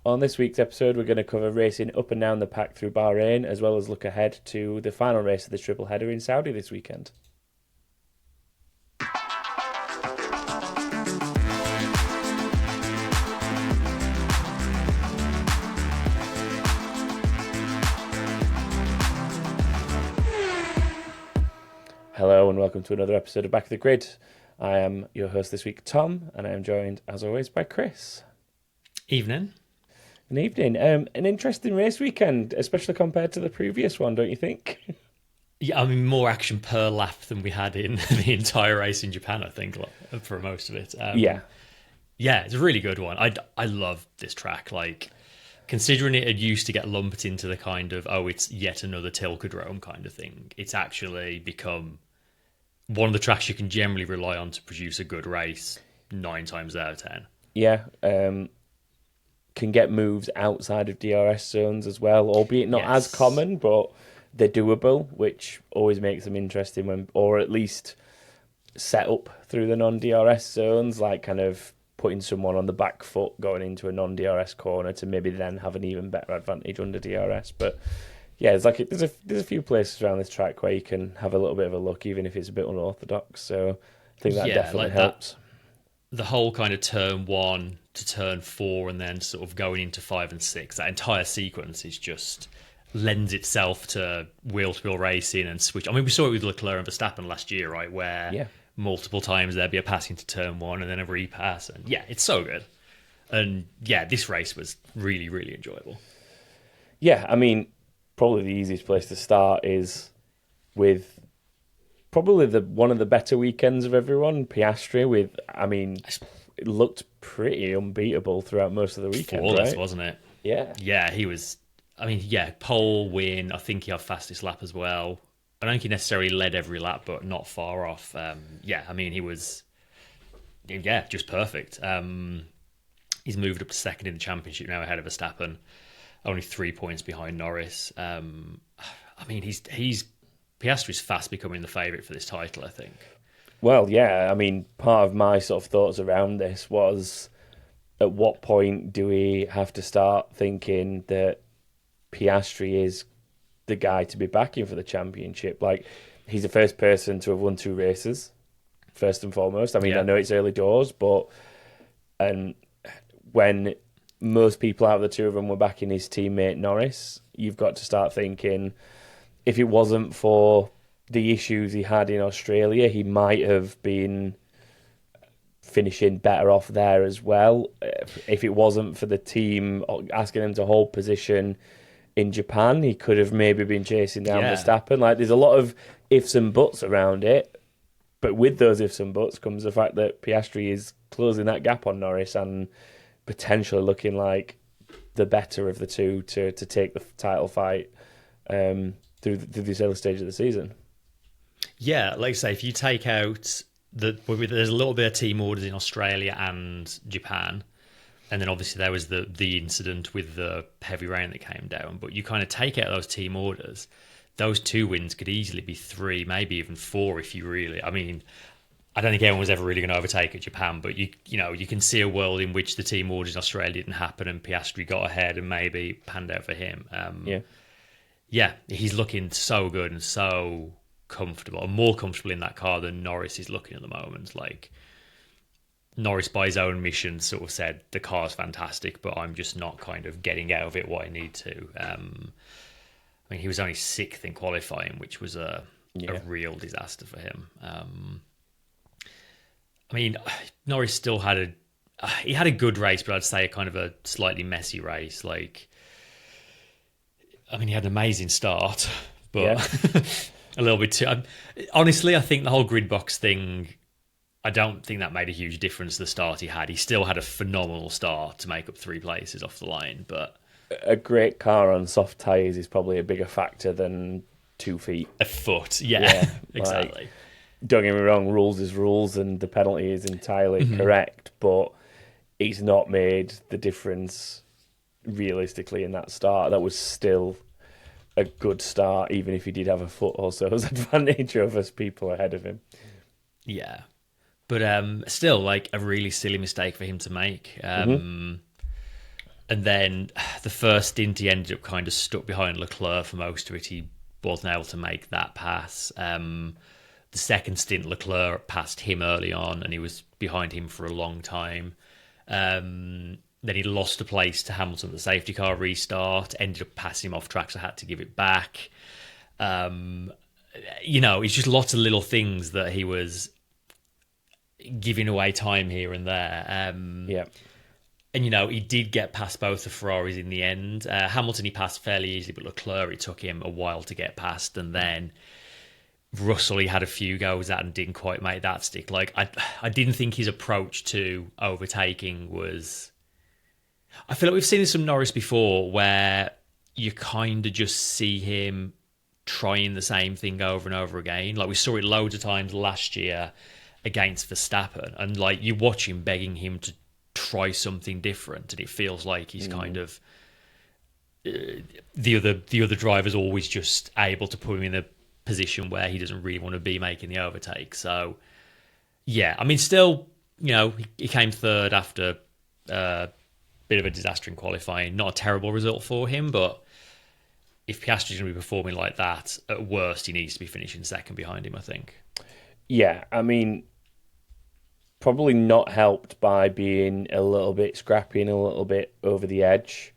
On this week's episode, we're going to cover racing up and down the pack through Bahrain, as well as look ahead to the final race of the triple header in Saudi this weekend. Hello and welcome to another episode of Back of the Grid. I am your host this week, Tom, and I am joined, as always, by Chris. Evening. Good evening. An interesting race weekend, especially compared to the previous one, don't you think? Yeah, I mean, more action per lap than we had in the entire race in Japan, I think, for most of it. Yeah. Yeah, it's a really good one. I love this track. Like, considering it had used to get lumped into the kind of, oh, it's yet another Tilkedrome kind of thing, it's actually become one of the tracks you can generally rely on to produce a good race 9 times out of 10. Yeah. Can get moves outside of DRS zones as well, albeit not as common, but they're doable, which always makes them interesting when, or at least set up through the non-DRS zones, like kind of putting someone on the back foot going into a non-DRS corner to maybe then have an even better advantage under DRS. But yeah, there's a few places around this track where you can have a little bit of a look, even if it's a bit unorthodox. So I think that definitely like helps. The whole kind of turn 1 to turn 4 and then sort of going into 5 and 6, that entire sequence is just lends itself to wheel-to-wheel racing and switch. I mean, we saw it with Leclerc and Verstappen last year, right, where multiple times there'd be a pass into turn 1 and then a repass. And yeah, it's so good. And yeah, this race was really, really enjoyable. Yeah, I mean, probably the easiest place to start is with probably one of the better weekends of everyone, Piastri. It looked pretty unbeatable throughout most of the weekend. Flawless, right? wasn't it? Yeah. Yeah, he was. I mean, yeah, pole win. I think he had fastest lap as well. I don't think he necessarily led every lap, but not far off. Yeah, I mean, he was. Yeah, just perfect. He's moved up to second in the championship now, ahead of Verstappen, only 3 points behind Norris. I mean, he's Piastri's fast becoming the favourite for this title, I think. Well, yeah, I mean, part of my sort of thoughts around this was, at what point do we have to start thinking that Piastri is the guy to be backing for the championship? Like, he's the first person to have won 2 races, first and foremost. I mean, I know it's early doors, but when most people out of the two of them were backing his teammate Norris, you've got to start thinking, if it wasn't for the issues he had in Australia, he might have been finishing better off there as well. If it wasn't for the team asking him to hold position in Japan, he could have maybe been chasing down Verstappen. Like, there's a lot of ifs and buts around it, but with those ifs and buts comes the fact that Piastri is closing that gap on Norris and potentially looking like the better of the two to take the title fight through this early stage of the season. Yeah, like I say, if you take out there's a little bit of team orders in Australia and Japan, and then obviously there was the incident with the heavy rain that came down, but you kind of take out those team orders, those 2 wins could easily be 3, maybe even 4 if you really, I mean, I don't think anyone was ever really going to overtake at Japan, but you can see a world in which the team orders in Australia didn't happen and Piastri got ahead and maybe panned out for him. Yeah, he's looking so good and so comfortable, more comfortable in that car than Norris is looking at the moment. Like, Norris, by his own mission, sort of said the car's fantastic, but I'm just not kind of getting out of it what I need to. I mean, he was only 6th in qualifying, which was a real disaster for him. I mean, Norris still had a good race, but I'd say a kind of a slightly messy race. Like, I mean, he had an amazing start, but a little bit too. Honestly, I think the whole grid box thing, I don't think that made a huge difference to the start he had. He still had a phenomenal start to make up 3 places off the line, but a great car on soft tyres is probably a bigger factor than 2 feet. A foot, yeah. Exactly. Like, don't get me wrong, rules is rules and the penalty is entirely correct, but it's not made the difference realistically in that start. That was still a good start, even if he did have a foot or so's advantage over people ahead of him. Yeah. But still, like, a really silly mistake for him to make. And then the first stint, he ended up kind of stuck behind Leclerc for most of it. He wasn't able to make that pass. The second stint, Leclerc passed him early on, and he was behind him for a long time. Then he lost a place to Hamilton at the safety car restart, ended up passing him off track, so had to give it back. It's just lots of little things that he was giving away time here and there. Yeah. And, he did get past both the Ferraris in the end. Hamilton, he passed fairly easily, but Leclerc, it took him a while to get past. And then Russell, he had a few goes at and didn't quite make that stick. Like, I didn't think his approach to overtaking was... I feel like we've seen this from Norris before, where you kind of just see him trying the same thing over and over again. Like, we saw it loads of times last year against Verstappen. And, like, you watch him begging him to try something different, and it feels like he's kind of the other driver's always just able to put him in a position where he doesn't really want to be making the overtake. So yeah, I mean, still, he came third after a bit of a disaster in qualifying. Not a terrible result for him, but if Piastri's going to be performing like that, at worst he needs to be finishing second behind him, I think. Yeah, I mean, probably not helped by being a little bit scrappy and a little bit over the edge,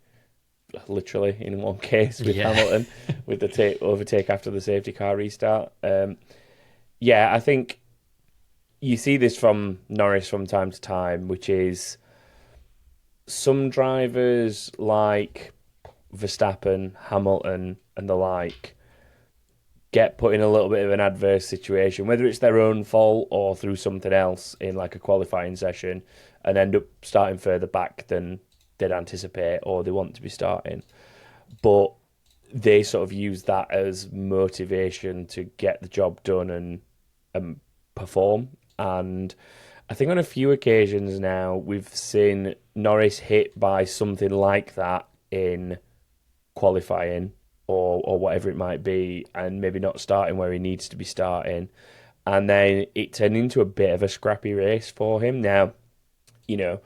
literally in one case with Hamilton, with the overtake after the safety car restart. I think you see this from Norris from time to time, which is some drivers like Verstappen, Hamilton, and the like get put in a little bit of an adverse situation, whether it's their own fault or through something else in like a qualifying session, and end up starting further back than they'd anticipate or they want to be starting. But they sort of use that as motivation to get the job done and perform. And I think on a few occasions now we've seen Norris hit by something like that in qualifying or whatever it might be, and maybe not starting where he needs to be starting. And then it turned into a bit of a scrappy race for him. Now, to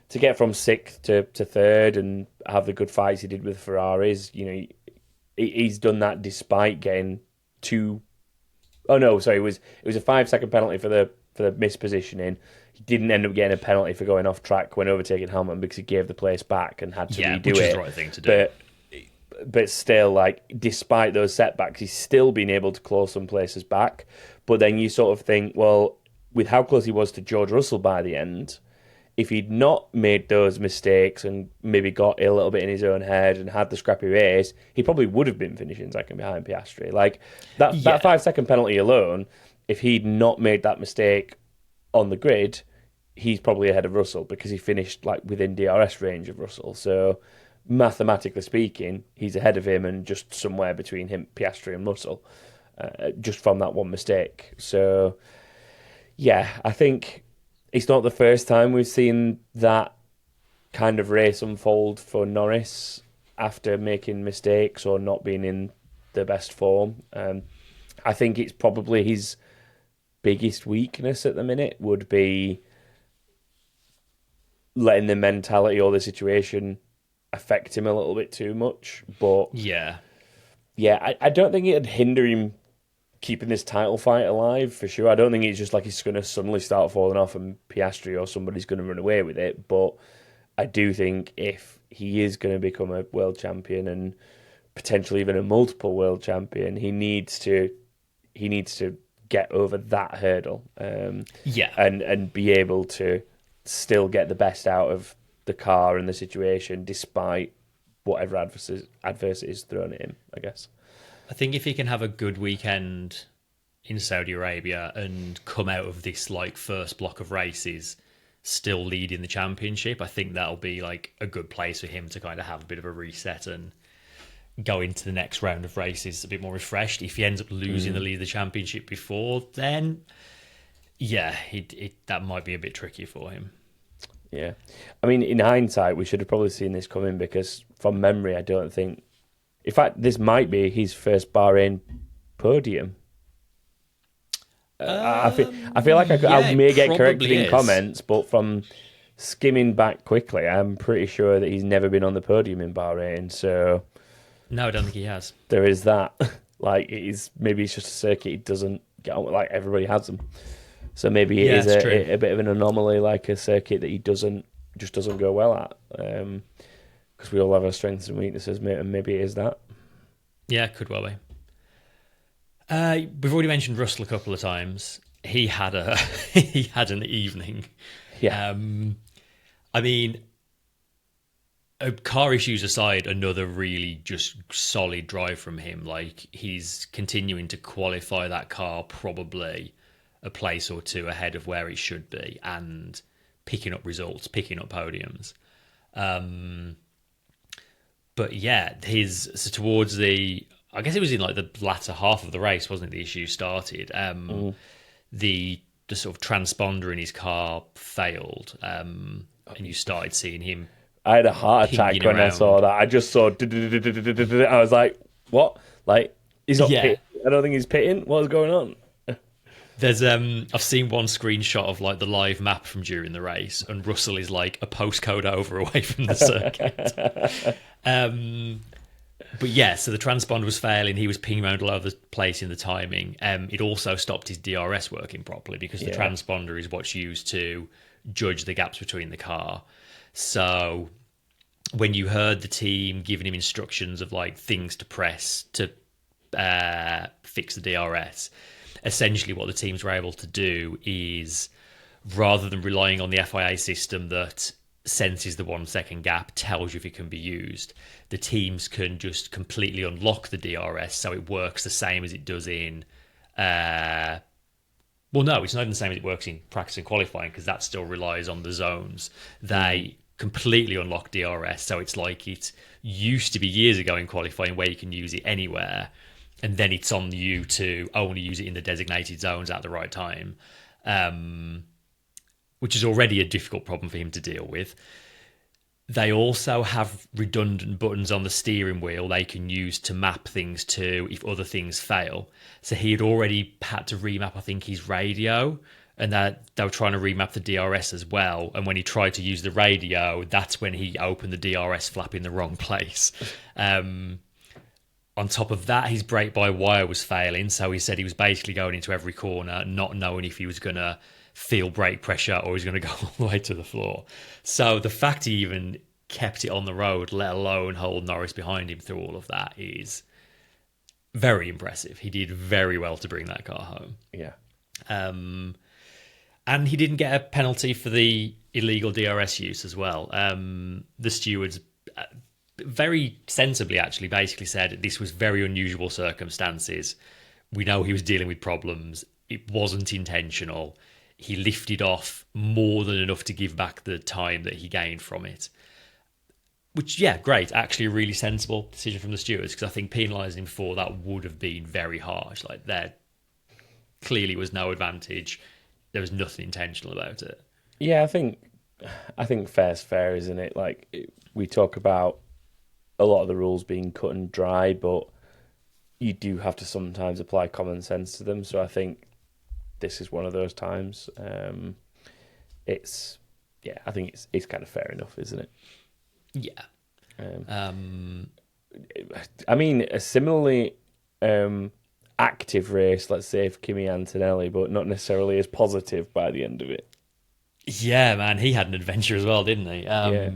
get from sixth to third and have the good fights he did with Ferraris, he's done that despite getting two... Oh, no, sorry, it was a 5-second penalty for the mispositioning. He didn't end up getting a penalty for going off track when overtaking Hamilton because he gave the place back and had to redo which it. is the right thing to do. But still, like, despite those setbacks, he's still been able to claw some places back. But then you sort of think, well, with how close he was to George Russell by the end, if he'd not made those mistakes and maybe got a little bit in his own head and had the scrappy race, he probably would have been finishing second behind Piastri. Like, that 5-second penalty alone, if he'd not made that mistake on the grid, he's probably ahead of Russell because he finished like within DRS range of Russell. So mathematically speaking, he's ahead of him and just somewhere between him, Piastri and Russell, just from that one mistake. So, yeah, I think it's not the first time we've seen that kind of race unfold for Norris after making mistakes or not being in the best form. I think it's probably his biggest weakness at the minute would be letting the mentality or the situation affect him a little bit too much. But I don't think it'd hinder him keeping this title fight alive for sure. I don't think it's just like he's going to suddenly start falling off and Piastri or somebody's going to run away with it. But I do think if he is going to become a world champion and potentially even a multiple world champion, he needs to get over that hurdle. And be able to still get the best out of the car and the situation despite whatever adversity is thrown at him, I guess. I think if he can have a good weekend in Saudi Arabia and come out of this like first block of races still leading the championship, I think that'll be like a good place for him to kind of have a bit of a reset and go into the next round of races a bit more refreshed. If he ends up losing the lead of the championship before, then that might be a bit tricky for him. Yeah. I mean, in hindsight, we should have probably seen this coming because from memory, I don't think... In fact, this might be his first Bahrain podium. I feel like I may get corrected in comments, but from skimming back quickly, I'm pretty sure that he's never been on the podium in Bahrain. So No, I don't think he has. there is that. Like, maybe it's just a circuit he doesn't get on with. Like, everybody has them. So maybe it is a bit of an anomaly, like a circuit that he doesn't go well at. Because we all have our strengths and weaknesses, and maybe it is that. Yeah, could well be. We've already mentioned Russell a couple of times. He had an evening. Yeah. I mean, car issues aside, another really just solid drive from him. Like, he's continuing to qualify that car probably a place or two ahead of where it should be, and picking up results, picking up podiums. But yeah, so towards I guess it was in like the latter half of the race, wasn't it? The issue started. The sort of transponder in his car failed, and you started seeing him. I had a heart attack when I saw that. I just saw. I was like, "What? Like, he's not pitting? I don't think he's pitting. What's going on?" There's I've seen one screenshot of like the live map from during the race, and Russell is like a postcode over away from the circuit. But yeah, so the transponder was failing. He was pinging around all over the place in the timing. It also stopped his DRS working properly because the transponder is what's used to judge the gaps between the car. So when you heard the team giving him instructions of like things to press to fix the DRS, essentially what the teams were able to do is, rather than relying on the FIA system that senses the 1 second gap, tells you if it can be used, the teams can just completely unlock the DRS so it works the same as it does in well, no, it's not even the same as it works in practice and qualifying, because that still relies on the zones. They completely unlock DRS, so it's like it used to be years ago in qualifying where you can use it anywhere, and then it's on you to only use it in the designated zones at the right time, which is already a difficult problem for him to deal with. They also have redundant buttons on the steering wheel they can use to map things to if other things fail. So he had already had to remap, I think, his radio, and that they were trying to remap the DRS as well. And when he tried to use the radio, that's when he opened the DRS flap in the wrong place. On top of that, his brake-by-wire was failing, so he said he was basically going into every corner, not knowing if he was going to feel brake pressure or he's going to go all the way to the floor. So the fact he even kept it on the road, let alone hold Norris behind him through all of that, is very impressive. He did very well to bring that car home. Yeah. And he didn't get a penalty for the illegal DRS use as well. The stewards very sensibly actually basically said this was very unusual circumstances. We know he was dealing with problems. It wasn't intentional. He lifted off more than enough to give back the time that he gained from it. Which, yeah, great. Actually, a really sensible decision from the stewards, because I think penalising him for that would have been very harsh. Like, there clearly was no advantage. There was nothing intentional about it. Yeah, I think fair's fair, isn't it? Like, we talk about a lot of the rules being cut and dry, but you do have to sometimes apply common sense to them. So I think this is one of those times. I think it's kind of fair enough, isn't it? Yeah. I mean, a similarly active race, let's say, for Kimi Antonelli, but not necessarily as positive by the end of it. Yeah, man, he had an adventure as well, didn't he? Yeah.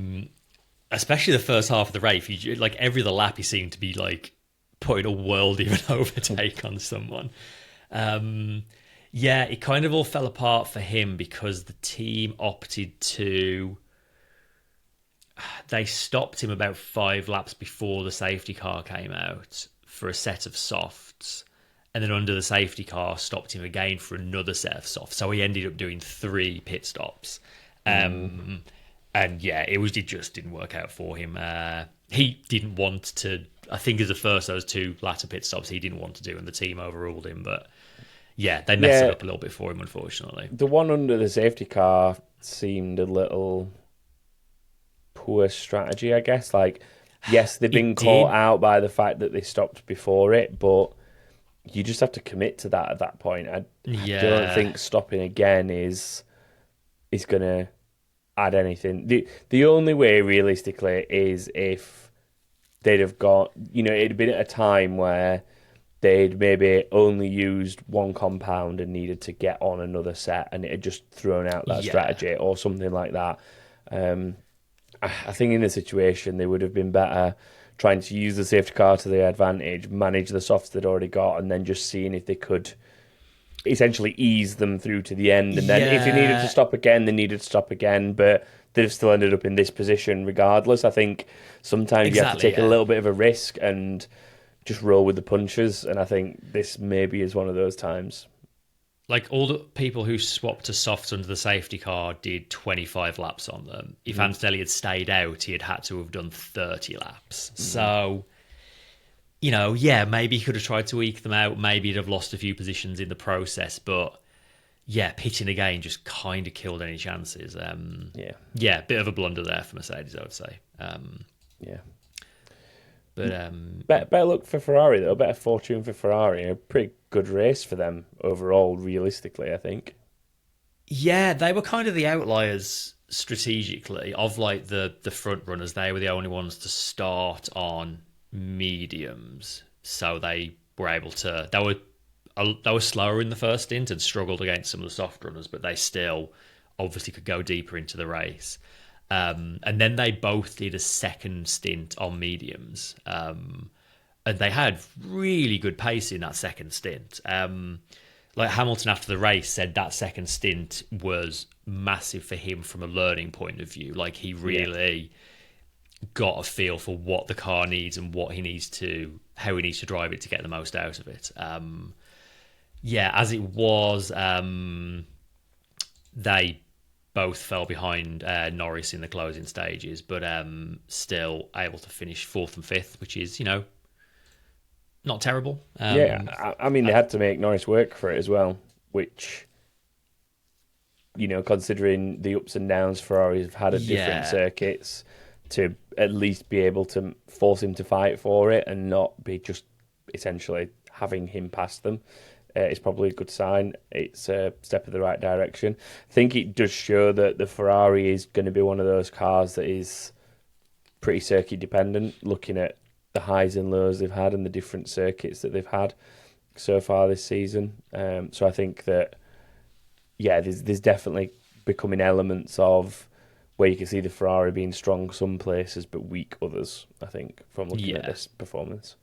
Especially the first half of the race, like every other lap, he seemed to be like putting a world of an overtake on someone. Yeah, it kind of all fell apart for him because the team opted to. They stopped him about 5 laps before the safety car came out for a set of softs, and then under the safety car stopped him again for another set of softs. So he ended up doing 3 pit stops. And yeah, it just didn't work out for him. He didn't want to. I think as the first those 2 latter pit stops, he didn't want to do, and the team overruled him. But yeah, they messed it up a little bit for him, unfortunately. The one under the safety car seemed a little poor strategy, I guess. Like, yes, they've been caught out by the fact that they stopped before it, but you just have to commit to that at that point. I don't think stopping again is gonna. add anything. The only way, realistically, is if they'd have got, it'd been at a time where they'd maybe only used one compound and needed to get on another set, and it had just thrown out that strategy or something like that. I think in the situation, they would have been better trying to use the safety car to their advantage, manage the softs they'd already got, and then just seeing if they could essentially ease them through to the end. And then if they needed to stop again, they needed to stop again, but they'd have still ended up in this position regardless. I think sometimes you have to take a little bit of a risk and just roll with the punches, and I think this maybe is one of those times. Like, all the people who swapped to softs under the safety car did 25 laps on them. If Antonelli had stayed out, he had to have done 30 laps. So, maybe he could have tried to eke them out. Maybe he'd have lost a few positions in the process. But, pitching again just kind of killed any chances. Bit of a blunder there for Mercedes, I would say. But better luck for Ferrari, though. Better fortune for Ferrari. A pretty good race for them overall, realistically, I think. Yeah, they were kind of the outliers strategically of like the front runners. They were the only ones to start on mediums, so they were able to. They were slower in the first stint and struggled against some of the soft runners, but they still obviously could go deeper into the race. And then they both did a second stint on mediums. And they had really good pace in that second stint. Like Hamilton after the race said that second stint was massive for him from a learning point of view. Like, he really got a feel for what the car needs and how he needs to drive it to get the most out of it. As it was, they both fell behind Norris in the closing stages, but still able to finish fourth and fifth, which is, not terrible. I mean, they had to make Norris work for it as well, which, considering the ups and downs Ferrari have had at different circuits, to at least be able to force him to fight for it and not be just essentially having him pass them. It's probably a good sign. It's a step in the right direction. I think it does show that the Ferrari is going to be one of those cars that is pretty circuit dependent, looking at the highs and lows they've had and the different circuits that they've had so far this season. So I think that, there's definitely becoming elements of where you can see the Ferrari being strong some places but weak others, I think, from looking at this performance.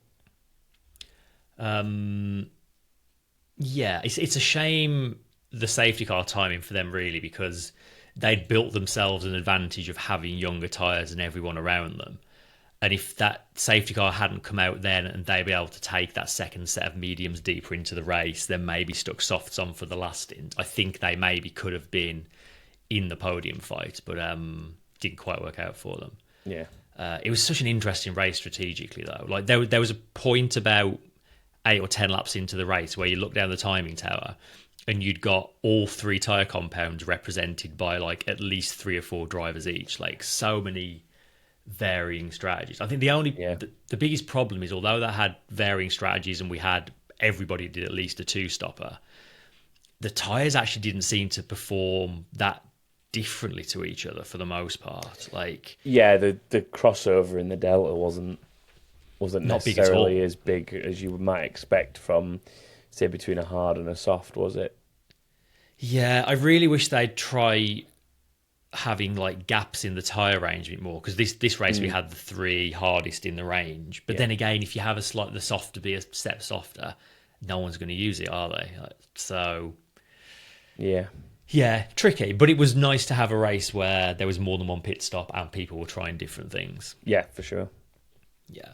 It's a shame the safety car timing for them, really, because they'd built themselves an advantage of having younger tyres than everyone around them. And if that safety car hadn't come out then and they'd be able to take that second set of mediums deeper into the race, then maybe stuck softs on for the last stint, I think they maybe could have been in the podium fight, but didn't quite work out for them. It was such an interesting race strategically, though. Like, there was a point about 8 or 10 laps into the race where you look down the timing tower and you'd got all 3 tyre compounds represented by like at least 3 or 4 drivers each. Like, so many varying strategies. I think the biggest problem is, although that had varying strategies and everybody did at least a 2-stopper, the tyres actually didn't seem to perform that differently to each other for the most part. Like, the crossover in the Delta wasn't necessarily as big as you might expect from, say, between a hard and a soft, was it? Yeah, I really wish they'd try having like gaps in the tyre range a bit more, because this race we had the 3 hardest in the range. But then again, if you have the soft to be a step softer, no one's going to use it, are they? So, yeah, tricky. But it was nice to have a race where there was more than one pit stop and people were trying different things. Yeah, for sure. Yeah.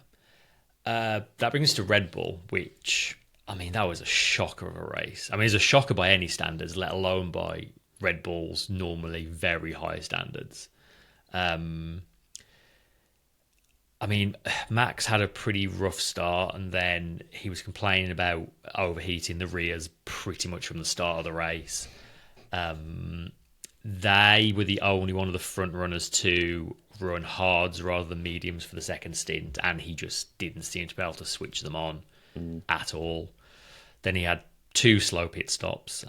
That brings us to Red Bull, which, I mean, that was a shocker of a race. I mean, it's a shocker by any standards, let alone by Red Bull's normally very high standards. I mean, Max had a pretty rough start, and then he was complaining about overheating the rears pretty much from the start of the race. They were the only one of the front runners to run hards rather than mediums for the second stint, and he just didn't seem to be able to switch them on at all. Then he had 2 slow pit stops.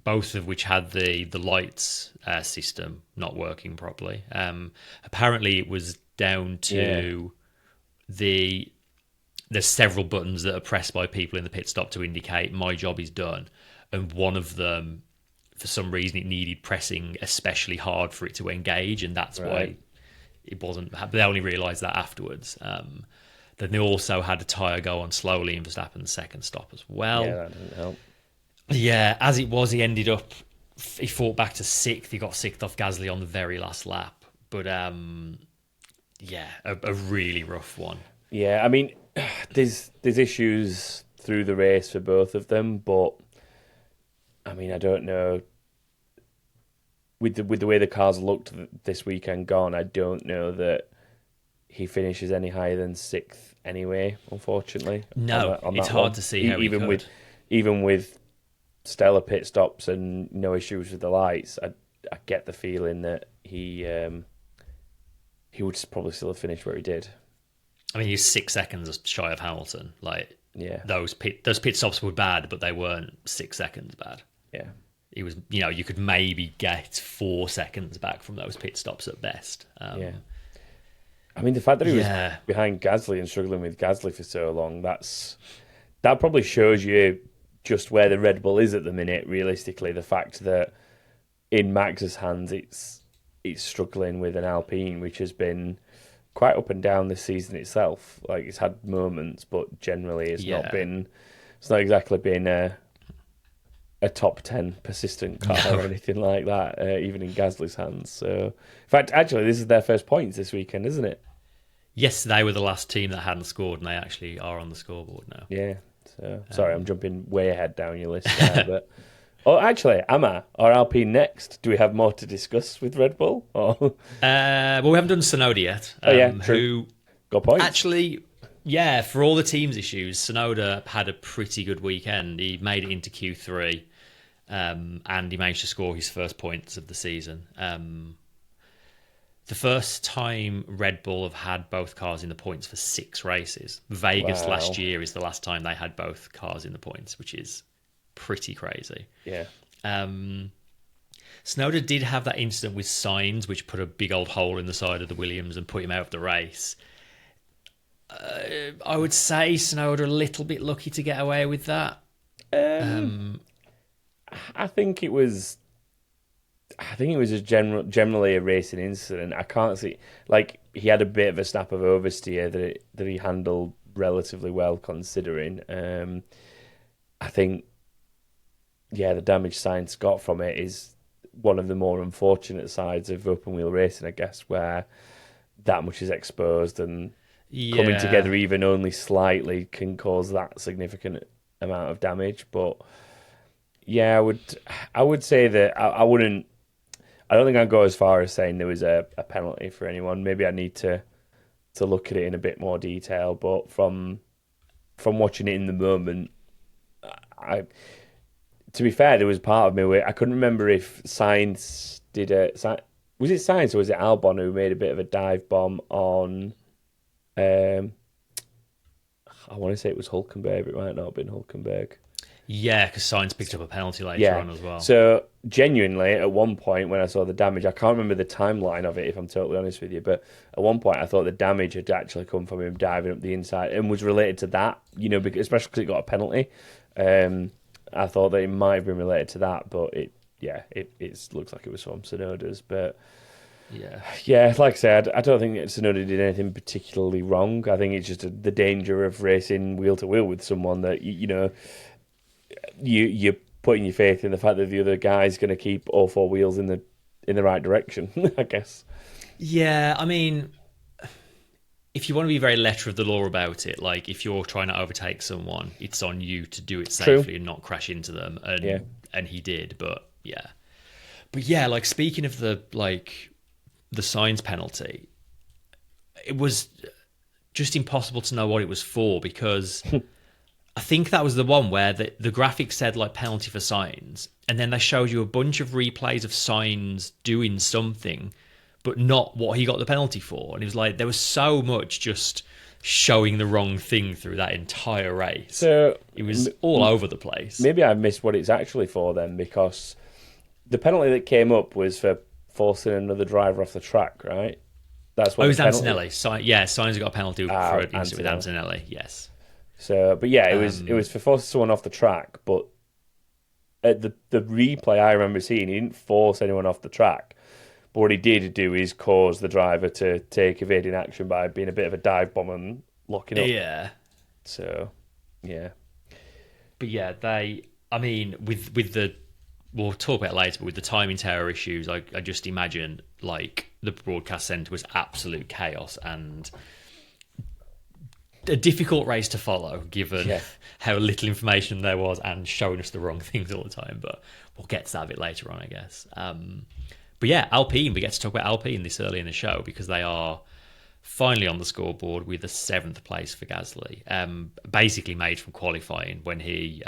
both of which had the lights system not working properly. Apparently, it was down to there's several buttons that are pressed by people in the pit stop to indicate my job is done, and one of them, for some reason, it needed pressing especially hard for it to engage, and that's why it wasn't. They only realised that afterwards. Then they also had a tyre go on slowly in Verstappen's second stop as well. Yeah, that didn't help. Yeah, as it was, he fought back to sixth. He got sixth off Gasly on the very last lap. But, yeah, a really rough one. Yeah, I mean, there's issues through the race for both of them, but, I mean, I don't know. With the way the cars looked this weekend gone, I don't know that he finishes any higher than sixth anyway, unfortunately. No, it's hard to see how even he could. Even with stellar pit stops and no issues with the lights, I get the feeling that he would probably still have finished where he did. I mean, he's 6 seconds shy of Hamilton. Like, yeah, those pit stops were bad, but they weren't 6 seconds bad. Yeah, He was, you could maybe get 4 seconds back from those pit stops at best. Yeah. I mean, the fact that he was behind Gasly and struggling with Gasly for so long, that probably shows you just where the Red Bull is at the minute, realistically. The fact that in Max's hands, it's struggling with an Alpine, which has been quite up and down this season itself. Like, it's had moments, but generally it's not exactly been a top 10 persistent car or anything like that, even in Gasly's hands. So, in fact, actually, this is their first points this weekend, isn't it? Yes, they were the last team that hadn't scored, and they actually are on the scoreboard now. Yeah. So, sorry, I'm jumping way ahead down your list there, but... Oh, actually, Ama, or Alpine next? Do we have more to discuss with Red Bull? Or... Well, we haven't done Tsunoda yet. True. Got points. Actually, yeah, for all the team's issues, Tsunoda had a pretty good weekend. He made it into Q3, and he managed to score his first points of the season. The first time Red Bull have had both cars in the points for 6 races. Vegas last year is the last time they had both cars in the points, which is pretty crazy. Yeah. Tsunoda did have that incident with Sainz, which put a big old hole in the side of the Williams and put him out of the race. I would say Tsunoda a little bit lucky to get away with that. I think it was just generally a racing incident. I can't see, like, he had a bit of a snap of oversteer that he handled relatively well considering. I think, the damage Sainz got from it is one of the more unfortunate sides of open wheel racing, I guess, where that much is exposed and coming together even only slightly can cause that significant amount of damage. But yeah, I would say that I wouldn't. I don't think I'd go as far as saying there was a penalty for anyone. Maybe I need to look at it in a bit more detail. But from watching it in the moment, to be fair, there was part of me where I couldn't remember if Sainz did was it Sainz or was it Albon who made a bit of a dive bomb on? I want to say it was Hülkenberg, but it might not have been Hülkenberg. Yeah, because Sainz picked up a penalty later on as well. So genuinely, at one point when I saw the damage, I can't remember the timeline of it, if I'm totally honest with you, but at one point I thought the damage had actually come from him diving up the inside and was related to that, especially because it got a penalty. I thought that it might have been related to that, but it looks like it was from Tsunoda's. But yeah, like I said, I don't think that Tsunoda did anything particularly wrong. I think it's just the danger of racing wheel to wheel with someone that you're putting your faith in the fact that the other guy's going to keep all 4 wheels in the right direction, I guess. Yeah, I mean, if you want to be very letter of the law about it, like if you're trying to overtake someone, it's on you to do it safely and not crash into them. And he did, but yeah. Like speaking of the Sainz penalty, it was just impossible to know what it was for because I think that was the one where the graphics said like penalty for Sainz, and then they showed you a bunch of replays of Sainz doing something, but not what he got the penalty for. And it was like there was so much just showing the wrong thing through that entire race. So it was all over the place. Maybe I missed what it's actually for then, because the penalty that came up was for forcing another driver off the track, right? That's what. It was Antonelli. Sainz got a penalty for an incident with Antonelli. Yes. So, but yeah, it was for forcing someone off the track. But at the replay I remember seeing, he didn't force anyone off the track. But what he did do is cause the driver to take evading action by being a bit of a dive bomb and locking up. Yeah. So, yeah. But yeah, with the, we'll talk about it later, but with the timing tower issues, I just imagine like the broadcast centre was absolute chaos and a difficult race to follow, given how little information there was and showing us the wrong things all the time. But we'll get to that a bit later on, I guess. But yeah, Alpine, we get to talk about Alpine this early in the show because they are finally on the scoreboard with a 7th place for Gasly. Basically made from qualifying when he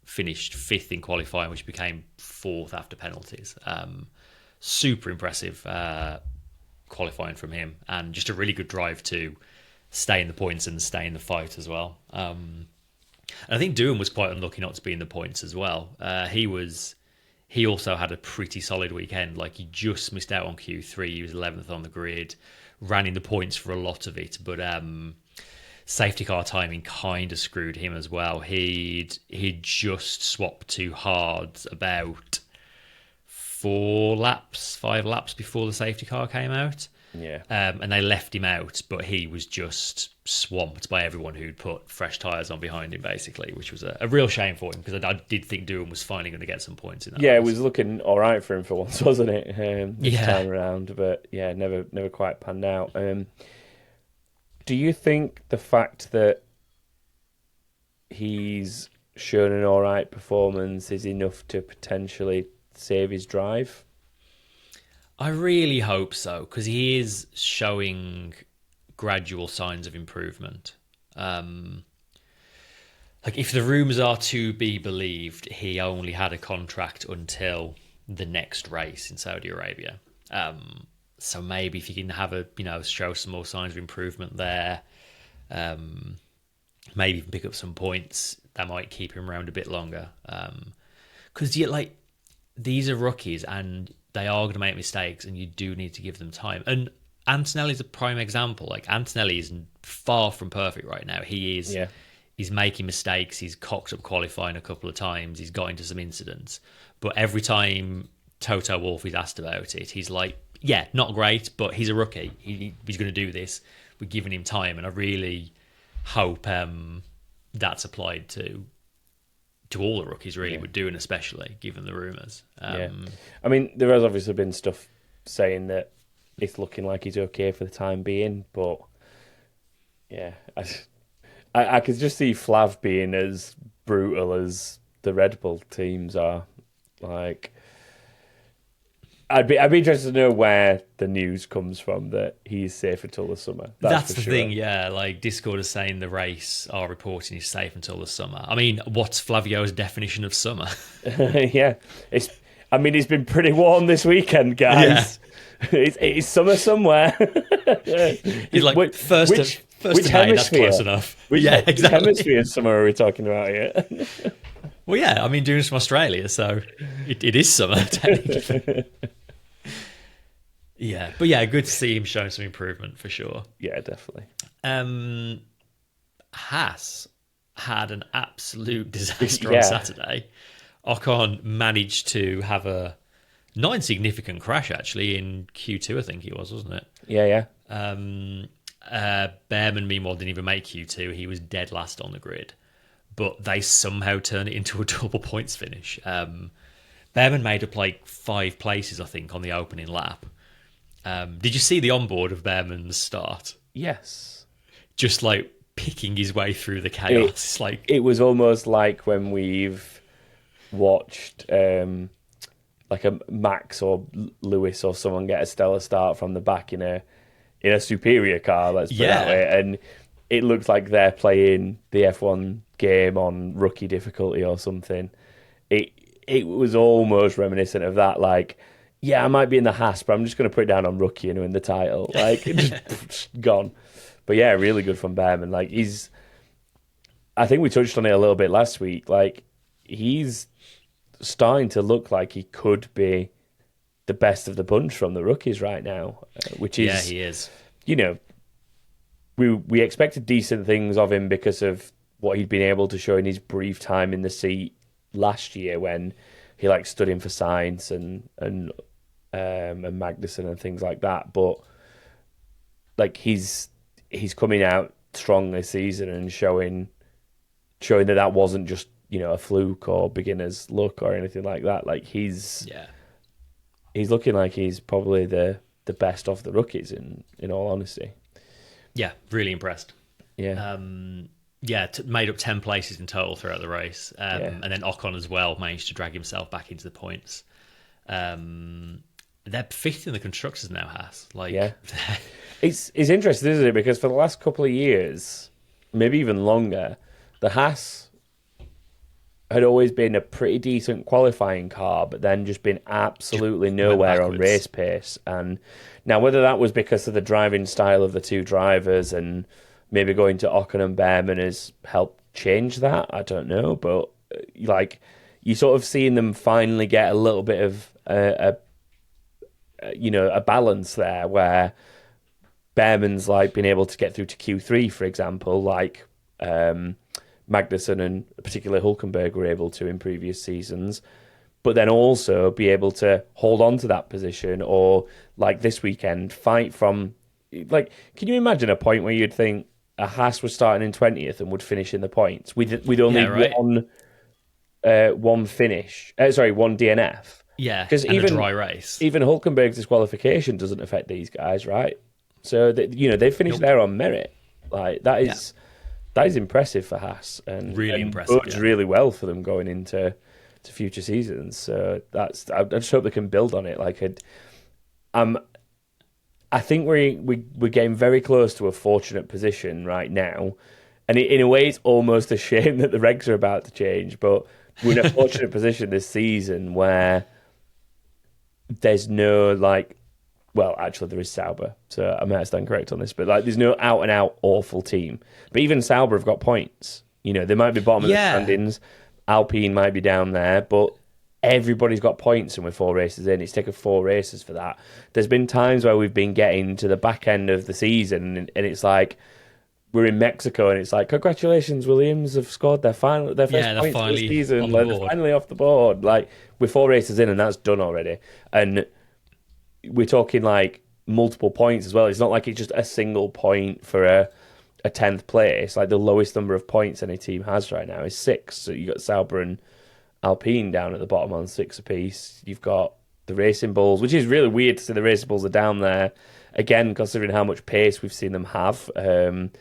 finished 5th in qualifying, which became 4th after penalties. Super impressive qualifying from him, and just a really good drive to stay in the points and stay in the fight as well. And I think Doohan was quite unlucky not to be in the points as well. He also had a pretty solid weekend. Like, he just missed out on Q3. He was 11th on the grid, ran in the points for a lot of it, but safety car timing kind of screwed him as well. He'd just swapped too hard about 5 laps before the safety car came out. Yeah. And they left him out, but he was just swamped by everyone who'd put fresh tyres on behind him, basically, which was a real shame for him, because I did think Doohan was finally going to get some points in that race. It was looking all right for him for once, wasn't it? This time around, but yeah, never quite panned out. Do you think the fact that he's shown an all right performance is enough to potentially save his drive? I really hope so, because he is showing gradual signs of improvement. Like, if the rumours are to be believed, he only had a contract until the next race in Saudi Arabia. So maybe if he can have show some more signs of improvement there, maybe even pick up some points, that might keep him around a bit longer. Because these are rookies and they are going to make mistakes, and you do need to give them time. And Antonelli's a prime example. Like, Antonelli is far from perfect right now. He is. Yeah. He's making mistakes. He's cocked up qualifying a couple of times. He's got into some incidents. But every time Toto Wolff is asked about it, he's like, yeah, not great, but he's a rookie. He's going to do this. We're giving him time. And I really hope that's applied to all the rookies, really, but Doohan especially, given the rumours. I mean, there has obviously been stuff saying that it's looking like he's okay for the time being, but yeah, I could just see Flav being as brutal as the Red Bull teams are. Like, I'd be interested to know where the news comes from that he's safe until the summer. That's the thing, yeah. Like, Discord is saying the race are reporting he's safe until the summer. I mean, what's Flavio's definition of summer? Yeah, it's been pretty warm this weekend, guys. Yeah. It's summer somewhere. He's like, first of May, that's close enough. Which hemisphere summer are we talking about here? Well, yeah, I mean, Doohan's from Australia, so it is summer, technically. Yeah, but yeah, good to see him showing some improvement for sure. Yeah, definitely. Haas had an absolute disaster on Saturday. Ocon managed to have a not insignificant crash, actually, in Q2, I think it was, wasn't it? Yeah. Behrman, meanwhile, didn't even make Q2. He was dead last on the grid. But they somehow turned it into a double points finish. Behrman made up like 5 places, I think, on the opening lap. Did you see the onboard of Behrman's start? Yes. Just like picking his way through the chaos. It was almost like when we've watched like a Max or Lewis or someone get a stellar start from the back in a superior car, let's put it that way. And it looks like they're playing the F1 game on rookie difficulty or something. It was almost reminiscent of that. Like, Yeah, I might be in the Haas, but I'm just going to put it down on rookie and win the title. Like, just gone. But yeah, really good from Behrman. Like, I think we touched on it a little bit last week. Like, he's starting to look like he could be the best of the bunch from the rookies right now, which is, Yeah, he is. you know, we expected decent things of him because of what he'd been able to show in his brief time in the seat last year when he like stood in for Sainz and Magnussen and things like that. But like he's coming out strong this season and showing that wasn't just a fluke or beginner's luck or anything like that. Like he's looking like he's probably the best of the rookies in all honesty. Yeah, really impressed. Yeah. Made up 10 places in total throughout the race. And then Ocon as well managed to drag himself back into the points. They're fifth in the constructors now, Haas. It's interesting, isn't it? Because for the last couple of years, maybe even longer, the Haas had always been a pretty decent qualifying car, but then just been absolutely nowhere on race pace. And now, whether that was because of the driving style of the two drivers and maybe going to Ocon and Behrman has helped change that, I don't know. But like, you sort of seeing them finally get a little bit of a balance there, where Behrman's like been able to get through to Q3, for example, like Magnussen and particularly Hülkenberg were able to in previous seasons, but then also be able to hold on to that position, or like this weekend fight from, like, can you imagine a point where you'd think a Haas was starting in 20th and would finish in the points with only one finish, one DNF. Yeah, because even a dry race. Even Hülkenberg's disqualification doesn't affect these guys, right? So they finished there on merit. Like that is impressive for Haas, and really impressive. Bodes really well for them going into future seasons. So I just hope they can build on it. Like I think we're getting very close to a fortunate position right now, and in a way, it's almost a shame that the regs are about to change. But we're in a fortunate position this season where there's no well, actually, there is Sauber, so I might stand correct on this, but there's no out and out awful team. But even Sauber have got points. They might be bottom of the standings. Alpine might be down there, but everybody's got points, and we're 4 races in. It's taken 4 races for that. There's been times where we've been getting to the back end of the season, and it's like we're in Mexico, and it's like, congratulations, Williams have scored their first points of the season. They're finally off the board. Like, we're 4 races in, and that's done already. And we're talking like multiple points as well. It's not like it's just a single point for a 10th place. Like, the lowest number of points any team has right now is 6. So you got Sauber and Alpine down at the bottom on 6 apiece. You've got the Racing Bulls, which is really weird to see the Racing Bulls are down there again, considering how much pace we've seen them have. In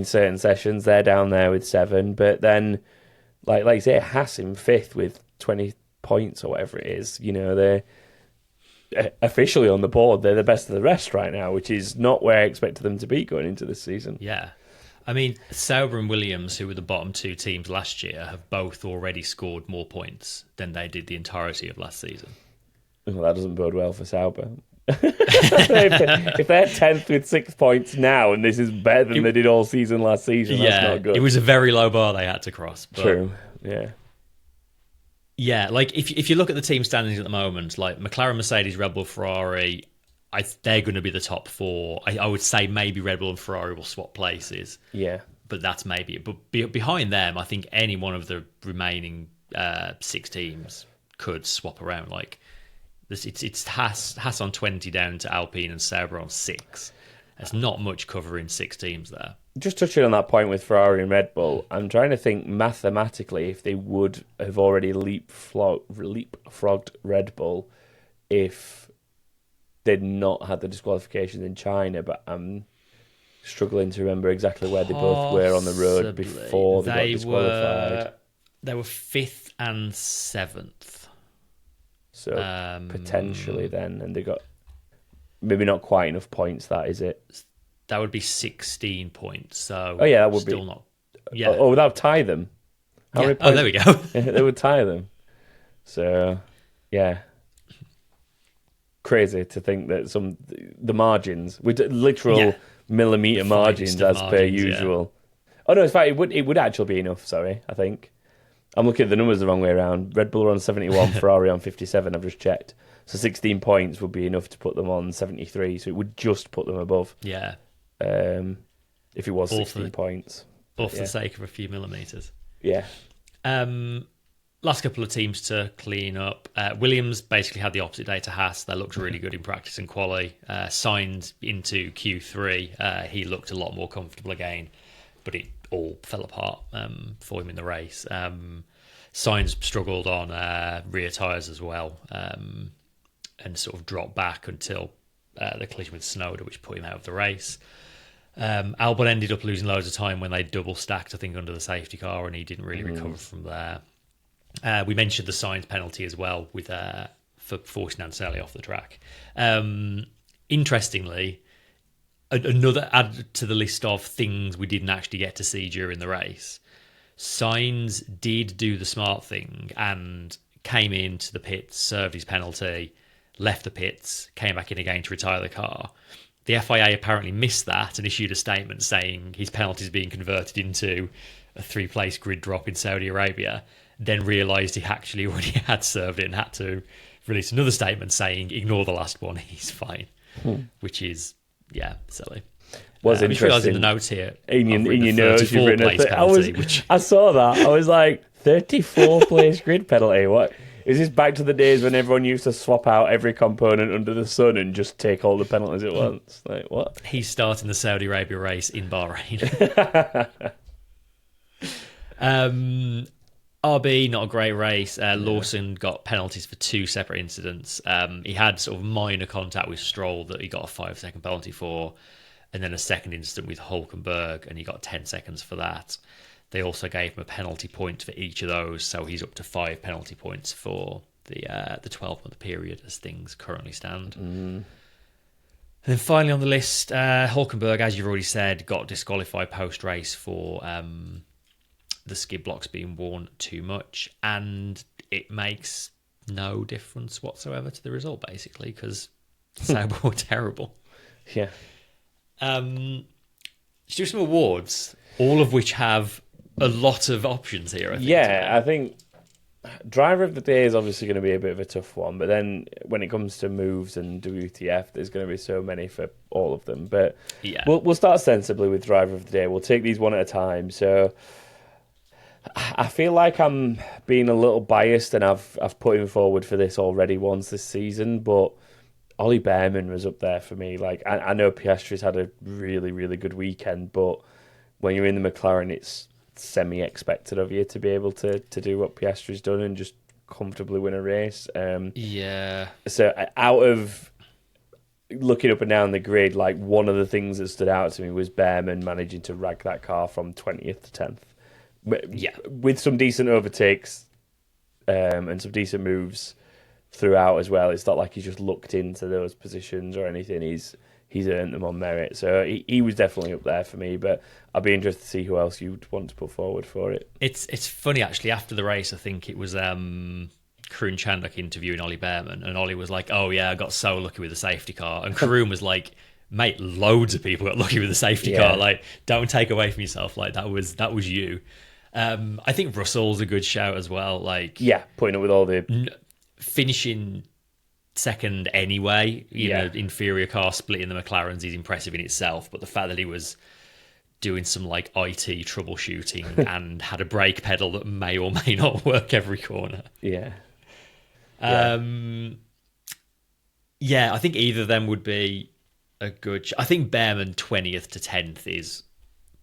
certain sessions, they're down there with 7. But then, like you say, Haas in 5th with 20 points or whatever it is. They're officially on the board. They're the best of the rest right now, which is not where I expected them to be going into this season. Yeah. I mean, Sauber and Williams, who were the bottom 2 teams last year, have both already scored more points than they did the entirety of last season. Well, that doesn't bode well for Sauber. if they're 10th with 6 points now, and this is better than they did all season last season, that's not good. It was a very low bar they had to cross. But true, yeah. Yeah, like if you look at the team standings at the moment, like McLaren, Mercedes, Red Bull, Ferrari, they're going to be the top 4. I would say maybe Red Bull and Ferrari will swap places. Yeah. But that's maybe it. But behind them, I think any one of the remaining 6 teams could swap around. Like, it's Haas on 20 down to Alpine and Sauber on 6. There's not much covering 6 teams there. Just touching on that point with Ferrari and Red Bull, I'm trying to think mathematically if they would have already leapfrogged Red Bull if they'd not had the disqualifications in China, but I'm struggling to remember exactly where they both were on the road before they got disqualified. They were 5th and 7th. So potentially then, and they got maybe not quite enough points, that is it? That would be 16 points. So that would still be not. Yeah. Oh, that would tie them. How many points? Oh, there we go. Yeah, they would tie them. So, yeah. crazy to think that the margins with literal millimetre The margins finest of as per margins, usual. Oh no, in fact, it would actually be enough. Sorry, I think I'm looking at the numbers the wrong way around. Red Bull are on 71, Ferrari on 57. I've just checked, so 16 points would be enough to put them on 73. So it would just put them above. Yeah. If it was All 16 points, or for the sake of a few millimetres. Yeah. Last couple of teams to clean up. Williams basically had the opposite day to Haas. They looked really good in practice and quali. Signed into Q3. He looked a lot more comfortable again, but it all fell apart for him in the race. Sainz struggled on rear tyres as well, and sort of dropped back until the collision with Tsunoda, which put him out of the race. Albon ended up losing loads of time when they double stacked, I think, under the safety car, and he didn't really recover from there. We mentioned the Sainz penalty as well with for forcing Antonelli off the track. Interestingly, another add to the list of things we didn't actually get to see during the race. Sainz did do the smart thing and came into the pits, served his penalty, left the pits, came back in again to retire the car. The FIA apparently missed that and issued a statement saying his penalty is being converted into a 3-place grid drop in Saudi Arabia, then realised he actually already had served it and had to release another statement saying, ignore the last one, he's fine. Which is, silly. Was interesting. Realising the notes here. In your notes, you've written penalty, I saw that. I was like, 34 place grid penalty. What? Is this back to the days when everyone used to swap out every component under the sun and just take all the penalties at once? Like, what? He's starting the Saudi Arabia race in Bahrain. RB, not a great race. Lawson got penalties for 2 separate incidents. He had sort of minor contact with Stroll that he got a 5-second penalty for, and then a second incident with Hulkenberg, and he got 10 seconds for that. They also gave him a penalty point for each of those, so he's up to 5 penalty points for the 12-month period as things currently stand. And then finally on the list, Hulkenberg, as you've already said, got disqualified post-race for the skid blocks being worn too much, and it makes no difference whatsoever to the result, basically, because Sauber were terrible. Yeah. Let's do some awards, all of which have a lot of options here, I think. I think driver of the day is obviously going to be a bit of a tough one, but then when it comes to moves and WTF, there's going to be so many for all of them. But we'll start sensibly with driver of the day. We'll take these one at a time. So I feel like I'm being a little biased, and I've put him forward for this already once this season, but Ollie Behrman was up there for me. Like, I know Piastri's had a really, really good weekend, but when you're in the McLaren, it's semi-expected of you to be able to do what Piastri's done and just comfortably win a race. So out of looking up and down the grid, like, one of the things that stood out to me was Behrman managing to rag that car from 20th to 10th. With some decent overtakes and some decent moves throughout as well. It's not like he's just looked into those positions or anything. He's earned them on merit. So he was definitely up there for me, but I'll be interested to see who else you'd want to put forward for it. It's funny, actually. After the race, I think it was Karun Chandhok interviewing Ollie Behrman, and Ollie was like, oh yeah, I got so lucky with the safety car. And Karun was like, mate, loads of people got lucky with the safety car. Like, don't take away from yourself. Like, that was you. I think Russell's a good shout as well. Like, putting up with all the... finishing second anyway, you know, inferior car splitting the McLarens is impressive in itself, but the fact that he was doing some like IT troubleshooting and had a brake pedal that may or may not work every corner. I think either of them would be a good I think Behrman 20th to 10th is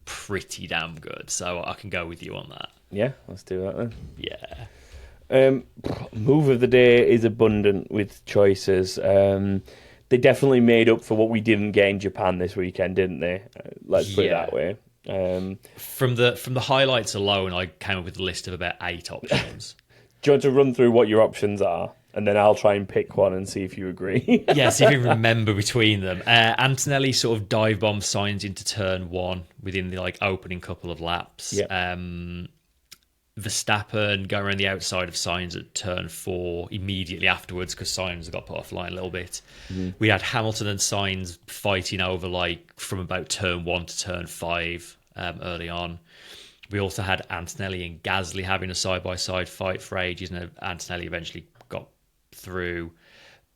pretty damn good, so I can go with you on that. Let's do that then. Move of the day is abundant with choices. They definitely made up for what we didn't get in Japan this weekend, didn't they? Let's put it that way. From the highlights alone, I came up with a list of about 8 options. Do you want to run through what your options are? And then I'll try and pick one and see if you agree. See if you remember between them. Antonelli sort of dive bomb Sainz into turn 1 within the opening couple of laps. Verstappen going around the outside of Sainz at turn 4 immediately afterwards because Sainz got put offline a little bit. We had Hamilton and Sainz fighting over from about turn 1 to turn 5 early on. We also had Antonelli and Gasly having a side-by-side fight for ages, and Antonelli eventually got through.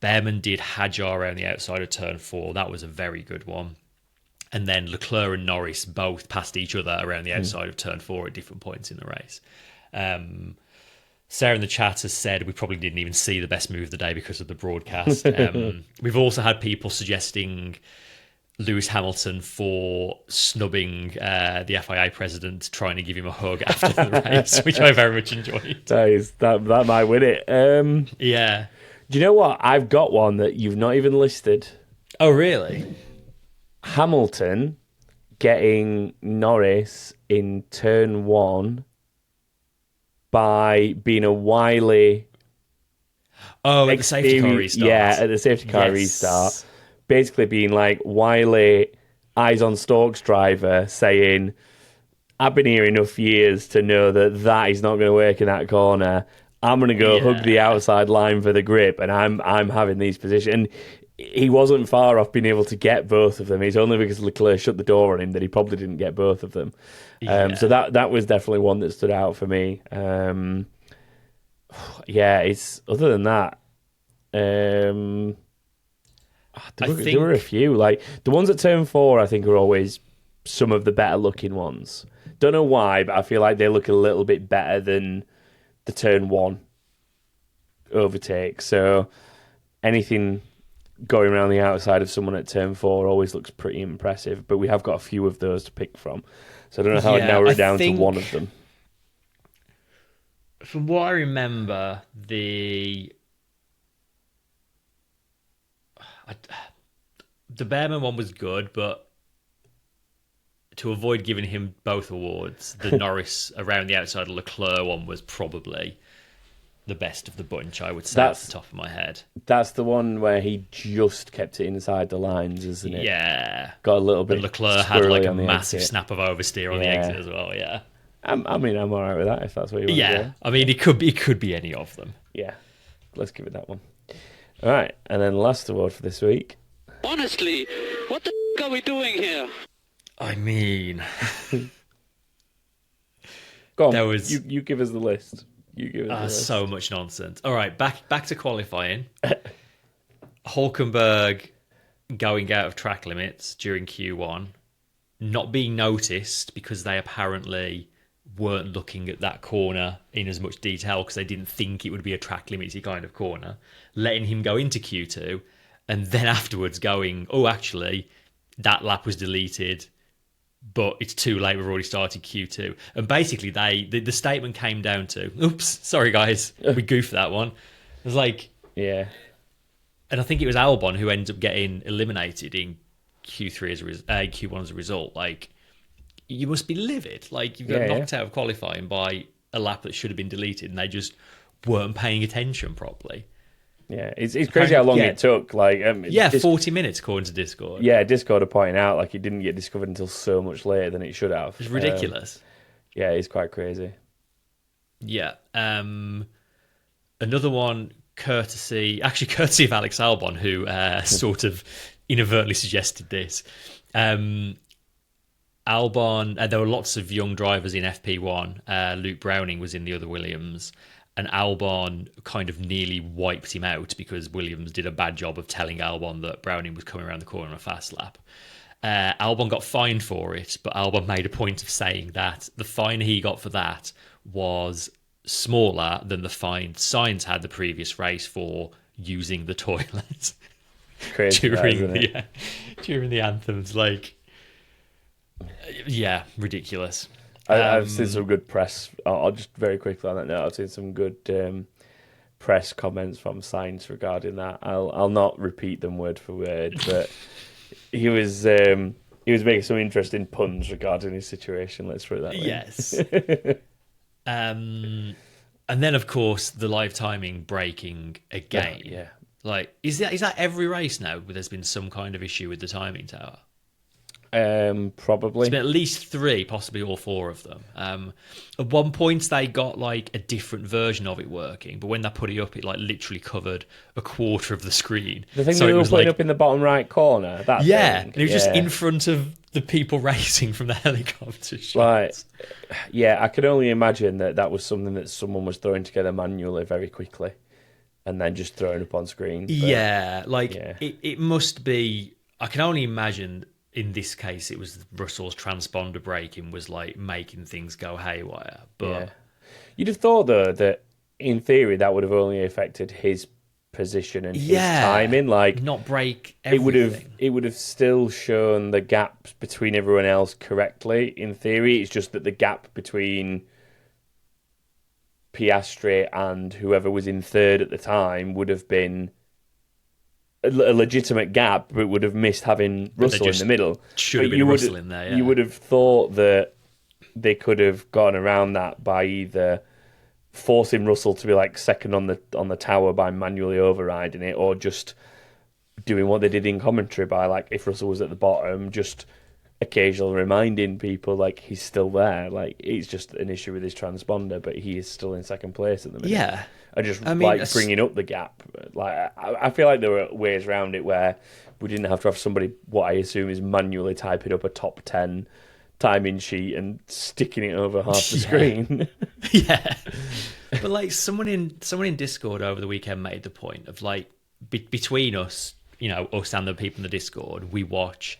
Behrman did Hadjar around the outside of turn 4. That was a very good one. And then Leclerc and Norris both passed each other around the outside of turn 4 at different points in the race. Sarah in the chat has said we probably didn't even see the best move of the day because of the broadcast. We've also had people suggesting Lewis Hamilton for snubbing the FIA president, trying to give him a hug after the race, which I very much enjoyed. That might win it. Yeah. Do you know what? I've got one that you've not even listed. Oh, really? Hamilton getting Norris in turn 1 by being a wily... Oh, at the safety car restart. Yeah, at the safety car restart. Basically being like wily, eyes on Stokes driver saying, I've been here enough years to know that is not going to work in that corner. I'm going to go hug the outside line for the grip, and I'm having these positions. And he wasn't far off being able to get both of them. It's only because Leclerc shut the door on him that he probably didn't get both of them. So that was definitely one that stood out for me. It's other than that. There were a few. Like the ones at turn 4, I think are always some of the better looking ones. Don't know why, but I feel like they look a little bit better than the turn 1 overtake. So anything going around the outside of someone at turn 4 always looks pretty impressive, but we have got a few of those to pick from. So I don't know how I'd narrow it down to one of them. From what I remember, the Behrman one was good, but to avoid giving him both awards, the Norris around the outside of Leclerc one was probably the best of the bunch, I would say, off the top of my head. That's the one where he just kept it inside the lines, isn't it? Yeah. Got a little bit. And Leclerc had like a massive snap of oversteer on the exit as well, yeah. I'm all right with that, if that's what you want to do. I mean, it could be any of them. Yeah. Let's give it that one. All right, and then last award for this week. Honestly, what the are we doing here? I mean... Go on, you give us the list. So much nonsense. All right, back to qualifying. Hulkenberg going out of track limits during Q1, not being noticed because they apparently weren't looking at that corner in as much detail because they didn't think it would be a track limity kind of corner, letting him go into Q2, and then afterwards going, oh, actually, that lap was deleted, but it's too late, we've already started Q2. And basically, the statement came down to, oops, sorry guys, we goofed that one. It was like... Yeah. And I think it was Albon who ended up getting eliminated in Q1 as a result. Like, you must be livid. Like, you've got knocked out of qualifying by a lap that should have been deleted, and they just weren't paying attention properly. Yeah, it's crazy how long it took. Like, 40 minutes according to Discord. Yeah, Discord are pointing out like it didn't get discovered until so much later than it should have. It's ridiculous. Yeah, it's quite crazy. Yeah. Another one, courtesy of Alex Albon, who sort of inadvertently suggested this. Albon, there were lots of young drivers in FP1. Luke Browning was in the other Williams, and Albon kind of nearly wiped him out because Williams did a bad job of telling Albon that Browning was coming around the corner on a fast lap. Albon got fined for it, but Albon made a point of saying that the fine he got for that was smaller than the fine Sainz had the previous race for using the toilet during the anthems. Like, yeah, ridiculous. I've seen some good press. I'll just very quickly on that note. I've seen some good press comments from Sainz regarding that. I'll not repeat them word for word, but he was making some interesting puns regarding his situation. Let's put it that way. Yes. And then, of course, the live timing breaking again. Yeah. Like, is that every race now where there's been some kind of issue with the timing tower? Probably. It's been at least 3, possibly all 4 of them. At one point, they got like a different version of it working, but when they put it up, it like literally covered a quarter of the screen. The thing so they it were was putting like, up in the bottom right corner. That yeah, thing. and it was just in front of the people racing from the helicopter shots. Like, yeah, I could only imagine that was something that someone was throwing together manually very quickly, and then just throwing up on screen. But, It must be. I can only imagine. In this case, it was Russell's transponder braking was like making things go haywire. But you'd have thought though that in theory that would have only affected his position and his timing. Like not brake everything. It would have still shown the gaps between everyone else correctly. In theory, it's just that the gap between Piastri and whoever was in third at the time would have been a legitimate gap, but would have missed having Russell in the middle. Should have been Russell in there. Yeah. You would have thought that they could have gone around that by either forcing Russell to be like second on the tower by manually overriding it, or just doing what they did in commentary by like if Russell was at the bottom, just occasionally reminding people like he's still there. Like it's just an issue with his transponder, but he is still in second place at the minute. Yeah. And just bringing up the gap. Like I feel like there were ways around it where we didn't have to have somebody, what I assume is manually typing up a top 10 timing sheet and sticking it over half the screen. Yeah. But like someone in Discord over the weekend made the point of like between us, us and the people in the Discord, we watch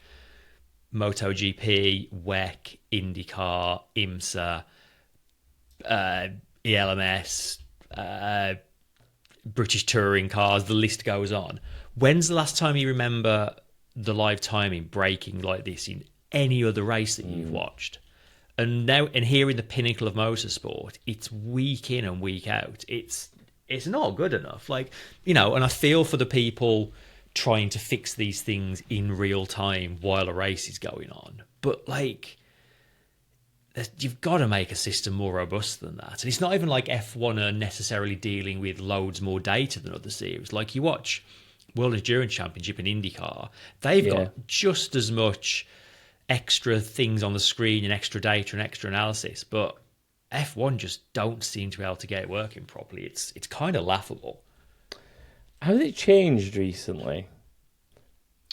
MotoGP, WEC, IndyCar, IMSA, ELMS, British touring cars, the list goes on. When's the last time you remember the live timing breaking like this in any other race that you've watched? And now, and here in the pinnacle of motorsport, it's week in and week out. It's not good enough. Like, and I feel for the people trying to fix these things in real time while a race is going on. But like, you've got to make a system more robust than that. And it's not even like F1 are necessarily dealing with loads more data than other series. Like you watch World Endurance Championship in IndyCar, they've got just as much extra things on the screen and extra data and extra analysis, but F1 just don't seem to be able to get it working properly. It's kind of laughable. Has it changed recently?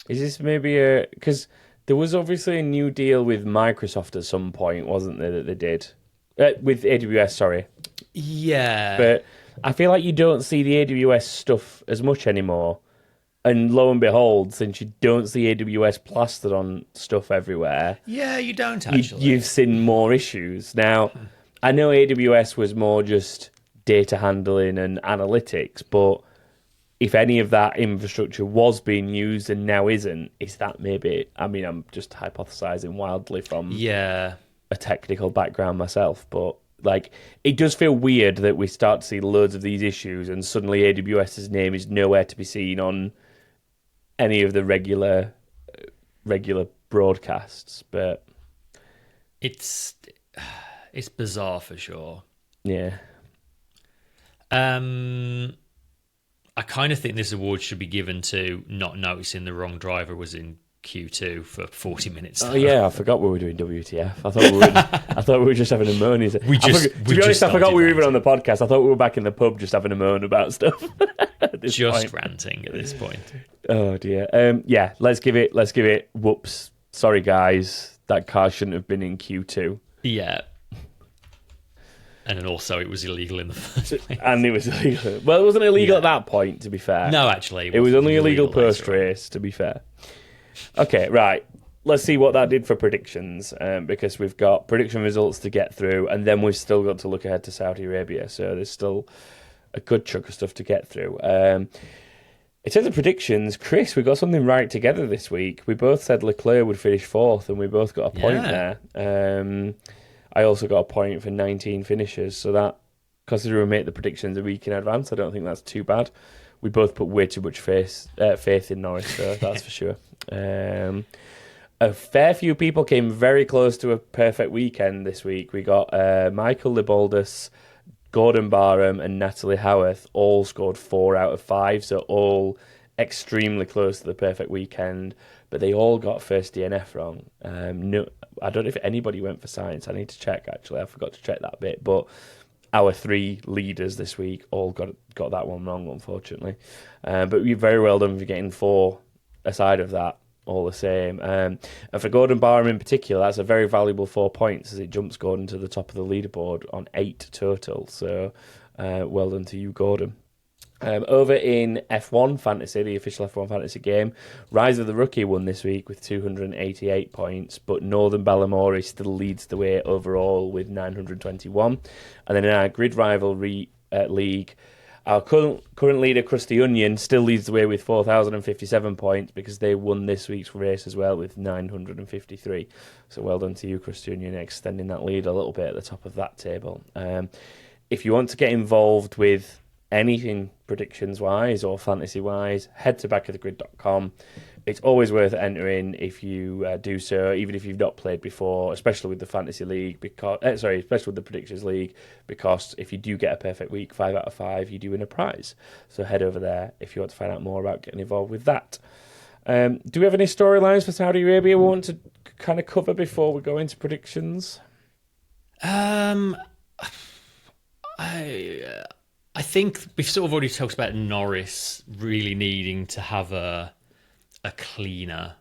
Is this maybe because there was obviously a new deal with Microsoft at some point, wasn't there, that they did? With AWS, sorry. Yeah. But I feel like you don't see the AWS stuff as much anymore. And lo and behold, since you don't see AWS plastered on stuff everywhere... Yeah, you don't actually. You've seen more issues. Now, I know AWS was more just data handling and analytics, but if any of that infrastructure was being used and now isn't, is that maybe... I mean, I'm just hypothesizing wildly from a technical background myself, but like it does feel weird that we start to see loads of these issues and suddenly AWS's name is nowhere to be seen on any of the regular broadcasts. But it's bizarre for sure. Yeah. I kind of think this award should be given to not noticing the wrong driver was in Q2 for 40 minutes. Oh yeah, I forgot we were doing WTF. I thought we were just having a moan. To be honest, I forgot we were even on the podcast. I thought we were back in the pub just having a moan about stuff. Ranting at this point. Oh dear. Yeah, let's give it. Whoops. Sorry guys, that car shouldn't have been in Q2. Yeah. And then also it was illegal in the first place. And it was illegal. Well, it wasn't illegal at that point, to be fair. No, actually. It was only illegal post-race, to be fair. Okay, right. Let's see what that did for predictions, because we've got prediction results to get through, and then we've still got to look ahead to Saudi Arabia, so there's still a good chunk of stuff to get through. In terms of predictions, Chris, we got something right together this week. We both said Leclerc would finish fourth, and we both got a point there. I also got a point for 19 finishes, so that, considering we make the predictions a week in advance, I don't think that's too bad. We both put way too much faith in Norris, so that's for sure. A fair few people came very close to a perfect weekend this week. We got Michael Libaldus, Gordon Barham, and Natalie Howarth all scored 4 out of 5, so all extremely close to the perfect weekend. but they all got first DNF wrong. No, I don't know if anybody went for science. I need to check, actually. I forgot to check that bit. But our 3 leaders this week all got that one wrong, unfortunately. But you're very well done for getting 4 aside of that, all the same. And for Gordon Barham in particular, that's a very valuable 4 points as it jumps Gordon to the top of the leaderboard on 8 total. So well done to you, Gordon. Over in F1 Fantasy, the official F1 Fantasy game, Rise of the Rookie won this week with 288 points, but Northern Ballamore still leads the way overall with 921. And then in our Grid Rivalry League, our current leader, Krusty Onion, still leads the way with 4,057 points because they won this week's race as well with 953. So well done to you, Krusty Onion, extending that lead a little bit at the top of that table. If you want to get involved with anything predictions-wise or fantasy-wise, head to backofthegrid.com. It's always worth entering if you do so, even if you've not played before, especially with the Fantasy League, especially with the Predictions League, because if you do get a perfect week, 5 out of 5, you do win a prize. So head over there if you want to find out more about getting involved with that. Do we have any storylines for Saudi Arabia we want to kind of cover before we go into predictions? I think we've sort of already talked about Norris really needing to have a cleaner,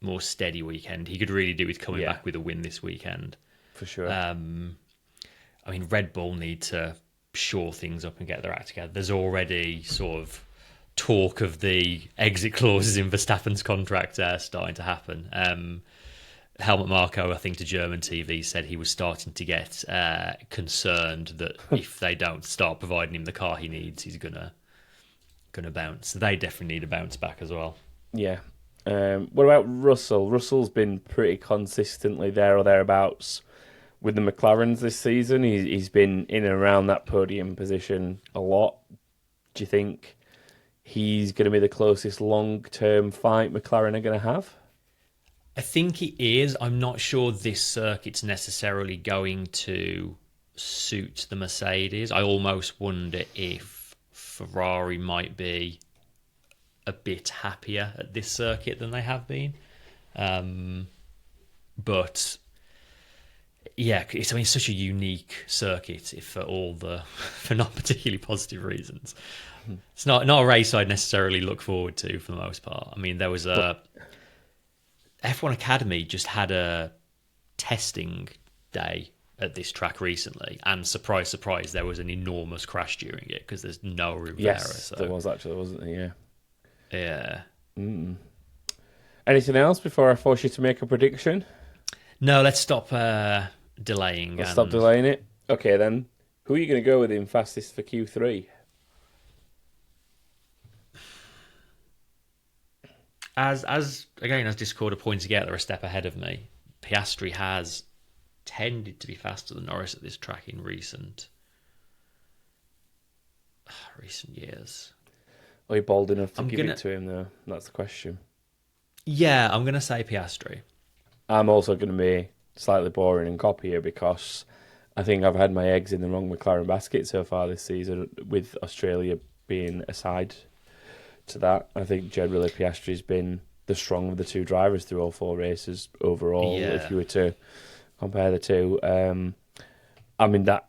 more steady weekend. He could really do with coming back with a win this weekend. For sure. I mean, Red Bull need to shore things up and get their act together. There's already sort of talk of the exit clauses in Verstappen's contract starting to happen. Helmut Marko, I think, to German TV said he was starting to get concerned that if they don't start providing him the car he needs, he's gonna bounce. So they definitely need a bounce back as well. Yeah. What about Russell? Russell's been pretty consistently there or thereabouts with the McLarens this season. He's been in and around that podium position a lot. Do you think he's going to be the closest long-term fight McLaren are going to have? I think he is. I'm not sure this circuit's necessarily going to suit the Mercedes. I almost wonder if Ferrari might be a bit happier at this circuit than they have been. But yeah, it's such a unique circuit for not particularly positive reasons. It's not a race I'd necessarily look forward to for the most part. I mean, there was F1 Academy just had a testing day at this track recently, and surprise, surprise, there was an enormous crash during it because there's no room for error. So. There was actually, wasn't there? Yeah. Mm. Anything else before I force you to make a prediction? No, let's stop delaying. Stop delaying it. Okay, then. Who are you going to go with in fastest for Q3? As Discord are pointing together a step ahead of me, Piastri has tended to be faster than Norris at this track in recent years. Are you bold enough to give it to him, though? That's the question. Yeah, I'm going to say Piastri. I'm also going to be slightly boring and copy here because I think I've had my eggs in the wrong McLaren basket so far this season, with Australia being aside to that. I think generally Piastri's been the stronger of the 2 drivers through all 4 races overall, if you were to compare the 2. I mean, that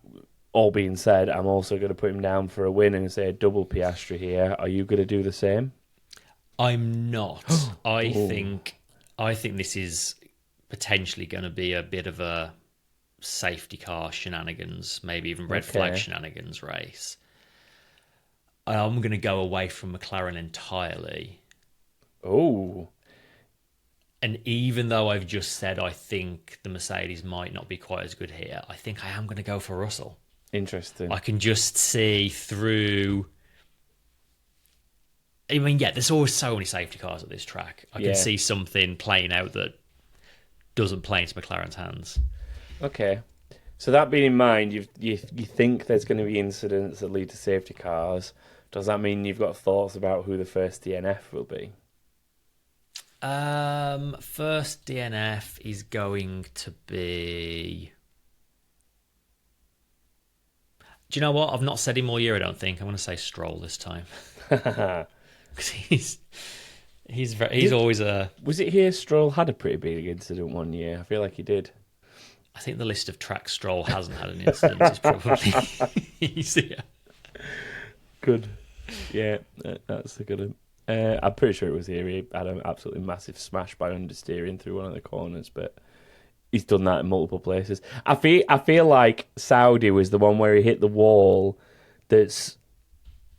all being said, I'm also going to put him down for a win and say a double Piastri here. Are you going to do the same? I'm not. I think this is potentially going to be a bit of a safety car shenanigans, maybe even red flag shenanigans race. I'm going to go away from McLaren entirely. Oh. And even though I've just said I think the Mercedes might not be quite as good here, I think I am going to go for Russell. Interesting. I can just see through... I mean, yeah, there's always so many safety cars at this track. I can see something playing out that doesn't play into McLaren's hands. Okay. So that being in mind, you think there's going to be incidents that lead to safety cars. Does that mean you've got thoughts about who the first DNF will be? First DNF is going to be... Do you know what? I've not said him all year, I don't think. I'm going to say Stroll this time. Because He's always a. Was it here Stroll had a pretty big incident one year? I feel like he did. I think the list of tracks Stroll hasn't had an incident is probably easier. Good. Yeah, that's a good one. I'm pretty sure it was here. He had an absolutely massive smash by understeering through one of the corners, but he's done that in multiple places. I feel like Saudi was the one where he hit the wall. There's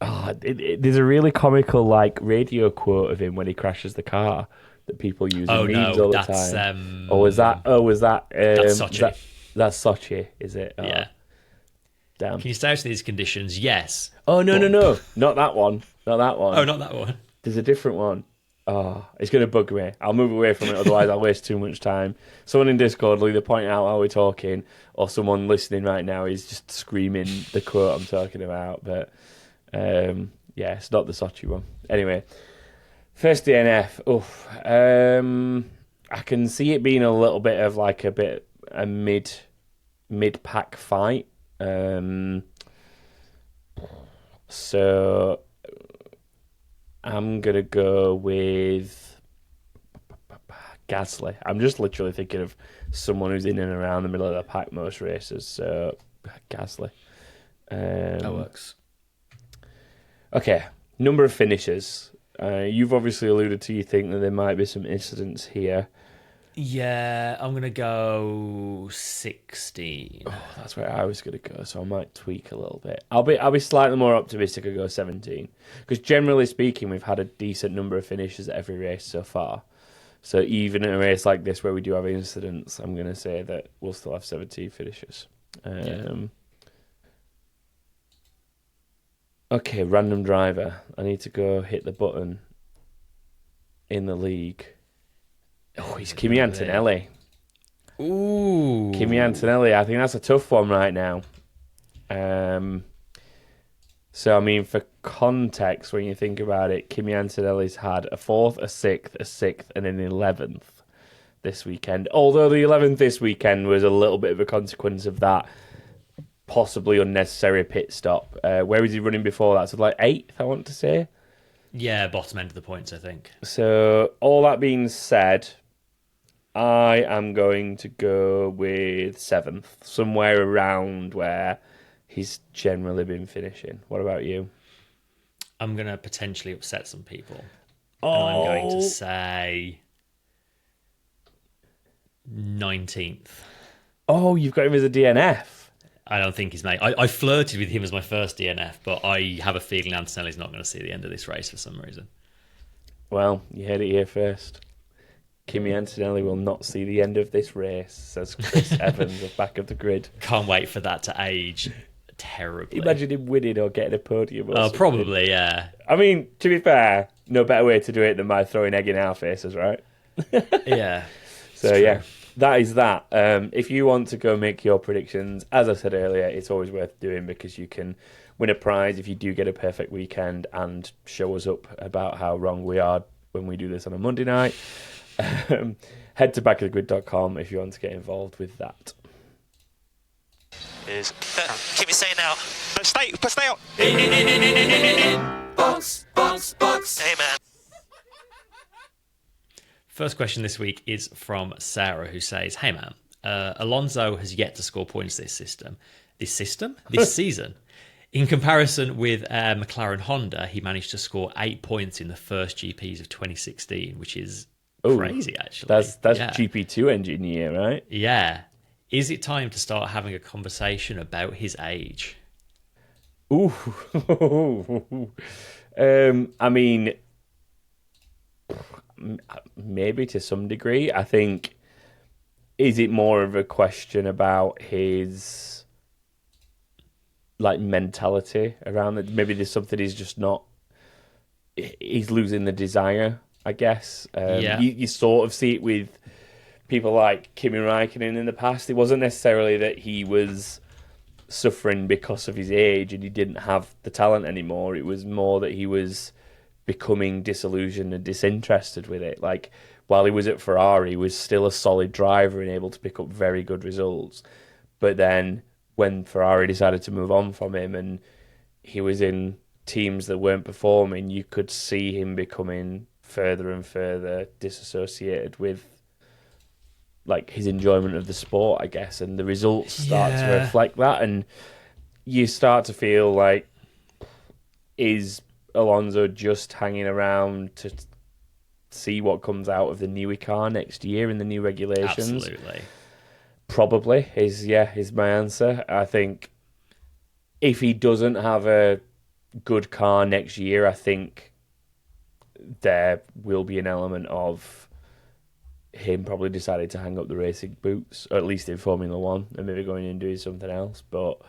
a really comical like radio quote of him when he crashes the car that people use in memes all the time. Was that? That's Sochi. That's Sochi, is it? Oh, yeah. Damn. Can you stay out of these conditions? Yes. Oh no, not that one. Not that one. Oh, not that one. There's a different one. Oh, it's going to bug me. I'll move away from it, otherwise I'll waste too much time. Someone in Discord will either point out how we're talking, or someone listening right now is just screaming the quote I'm talking about. But yeah, it's not the Sochi one. Anyway, first DNF. I can see it being a little bit of like a mid-pack fight. So I'm going to go with Gasly. I'm just literally thinking of someone who's in and around the middle of the pack most races. So Gasly. That works. Okay, number of finishes. You've obviously alluded to you think that there might be some incidents here. Yeah, I'm going to go 16. Oh, that's where I was going to go, so I might tweak a little bit. I'll be slightly more optimistic and go 17. Because generally speaking, we've had a decent number of finishes at every race so far. So even in a race like this where we do have incidents, I'm going to say that we'll still have 17 finishes. Okay, random driver. I need to go hit the button in the league. Oh, he's Kimi Antonelli. Ooh. Kimi Antonelli, I think that's a tough one right now. So, I mean, for context, when you think about it, Kimi Antonelli's had a 4th, a 6th, and an 11th this weekend. Although the 11th this weekend was a little bit of a consequence of that possibly unnecessary pit stop. Where was he running before that? So, like 8th, I want to say. Yeah, bottom end of the points, I think. So, all that being said, I am going to go with 7th, somewhere around where he's generally been finishing. What about you? I'm going to potentially upset some people. Oh. And I'm going to say 19th. Oh, you've got him as a DNF. I don't think he's made. I flirted with him as my first DNF, but I have a feeling Antonelli's not going to see the end of this race for some reason. Well, you heard it here first. Kimi Antonelli will not see the end of this race, says Chris Evans at the back of the grid. Can't wait for that to age terribly. Imagine him winning or getting a podium. Or something. Probably, yeah. I mean, to be fair, no better way to do it than by throwing egg in our faces, right? Yeah. So, yeah, that is that. If you want to go make your predictions, as I said earlier, it's always worth doing because you can win a prize if you do get a perfect weekend and show us up about how wrong we are when we do this on a Monday night. Head to backofthegrid.com if you want to get involved with that. Keep me saying now. No, stay out. Box. Hey, man. First question this week is from Sarah, who says, "Hey, man, Alonso has yet to score points this season. In comparison with McLaren Honda, he managed to score 8 points in the first GPs of 2016, which is crazy, actually. That's GP2 engine year, right? Yeah. Is it time to start having a conversation about his age?" Ooh. I mean, maybe to some degree. I think, is it more of a question about his like mentality around it? Maybe there's something he's losing the desire, I guess. You sort of see it with people like Kimi Räikkönen in the past. It wasn't necessarily that he was suffering because of his age and he didn't have the talent anymore. It was more that he was becoming disillusioned and disinterested with it. Like, while he was at Ferrari, he was still a solid driver and able to pick up very good results. But then when Ferrari decided to move on from him and he was in teams that weren't performing, you could see him becoming further and further disassociated with like his enjoyment of the sport, I guess, and the results start to reflect that, and you start to feel like, is Alonso just hanging around to see what comes out of the new car next year in the new regulations? Absolutely. Probably is my answer. I think if he doesn't have a good car next year, I think there will be an element of him probably decided to hang up the racing boots, or at least in Formula One, and maybe going and doing something else. But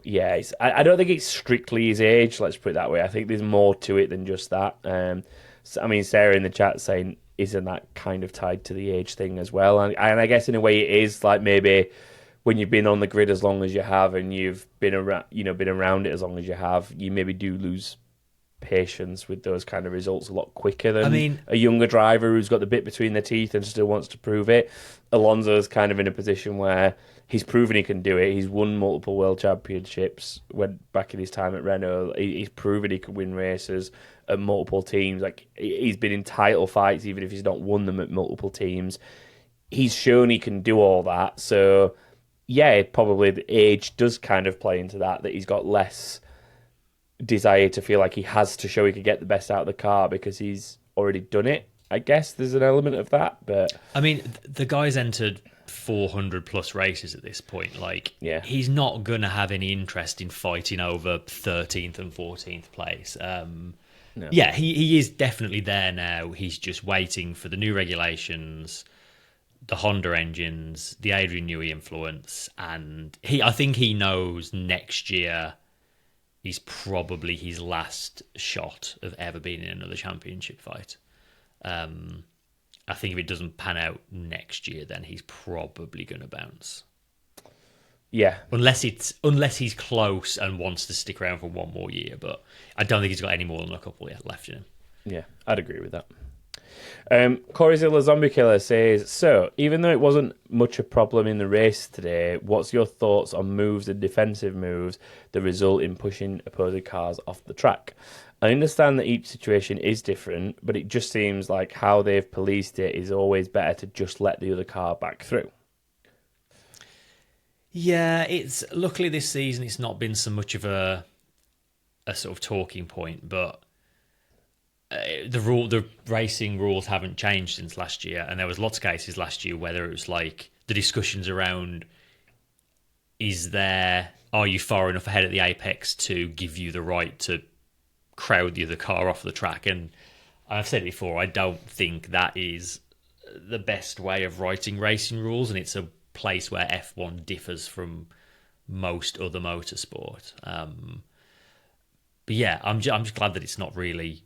yeah, I don't think it's strictly his age, let's put it that way. I think there's more to it than just that. I mean, Sarah in the chat saying, isn't that kind of tied to the age thing as well? And I guess in a way it is, like maybe when you've been on the grid as long as you have and you've been around it as long as you have, you maybe do lose patience with those kind of results a lot quicker than a younger driver who's got the bit between their teeth and still wants to prove it. Alonso's kind of in a position where he's proven he can do it. He's won multiple world championships. Went back in his time at Renault, he's proven he could win races at multiple teams. Like, he's been in title fights even if he's not won them at multiple teams. He's shown he can do all that. So yeah, probably the age does kind of play into that he's got less desire to feel like he has to show he could get the best out of the car because he's already done it. I guess there's an element of that, but I mean, the guy's entered 400 plus races at this point. Like, he's not gonna have any interest in fighting over 13th and 14th place. No. Yeah, he is definitely there now. He's just waiting for the new regulations, the Honda engines, the Adrian Newey influence, and I think he knows next year is probably his last shot of ever being in another championship fight. I think if it doesn't pan out next year, then he's probably going to bounce. Yeah. Unless he's close and wants to stick around for one more year, but I don't think he's got any more than a couple left in him. Yeah, I'd agree with that. Coryzilla Zombie Killer says, so, even though it wasn't much a problem in the race today, what's your thoughts on moves and defensive moves that result in pushing opposing cars off the track? I understand that each situation is different, but it just seems like how they've policed it is always better to just let the other car back through. Yeah, it's luckily this season it's not been so much of a sort of talking point, but the racing rules haven't changed since last year, and there was lots of cases last year where it was like the discussions around are you far enough ahead at the apex to give you the right to crowd the other car off the track? And I've said it before, I don't think that is the best way of writing racing rules, and it's a place where F1 differs from most other motorsport. But yeah, I'm just glad that it's not really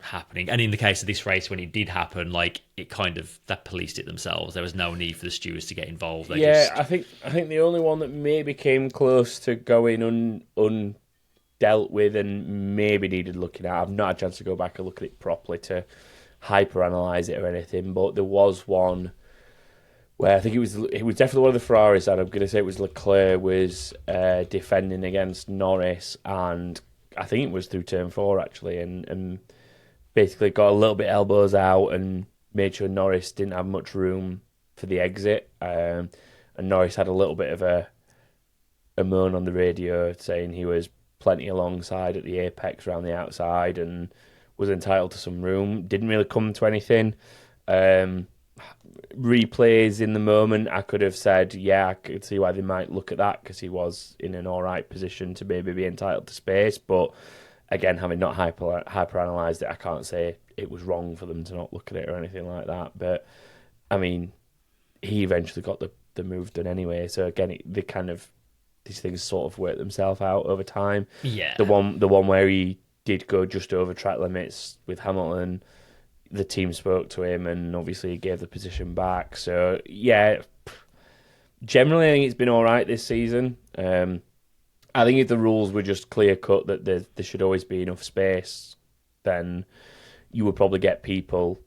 happening. And in the case of this race, when it did happen, like, it kind of, that policed it themselves. There was no need for the stewards to get involved. I think the only one that maybe came close to going undealt with and maybe needed looking at, I've not had a chance to go back and look at it properly to hyper-analyse it or anything, but there was one where I think it was definitely one of the Ferraris, and I'm going to say it was Leclerc was defending against Norris, and I think it was through turn 4 actually, and basically got a little bit elbows out and made sure Norris didn't have much room for the exit. And Norris had a little bit of a moan on the radio saying he was plenty alongside at the apex around the outside and was entitled to some room. Didn't really come to anything. Replays in the moment, I could have said, yeah, I could see why they might look at that because he was in an all right position to maybe be entitled to space. But again, having not hyper-analysed it, I can't say it was wrong for them to not look at it or anything like that. But, I mean, he eventually got the move done anyway. So, again, these things sort of work themselves out over time. Yeah. The one where he did go just over track limits with Hamilton, the team spoke to him and obviously gave the position back. So, yeah, generally I think it's been all right this season. I think if the rules were just clear-cut that there should always be enough space, then you would probably get people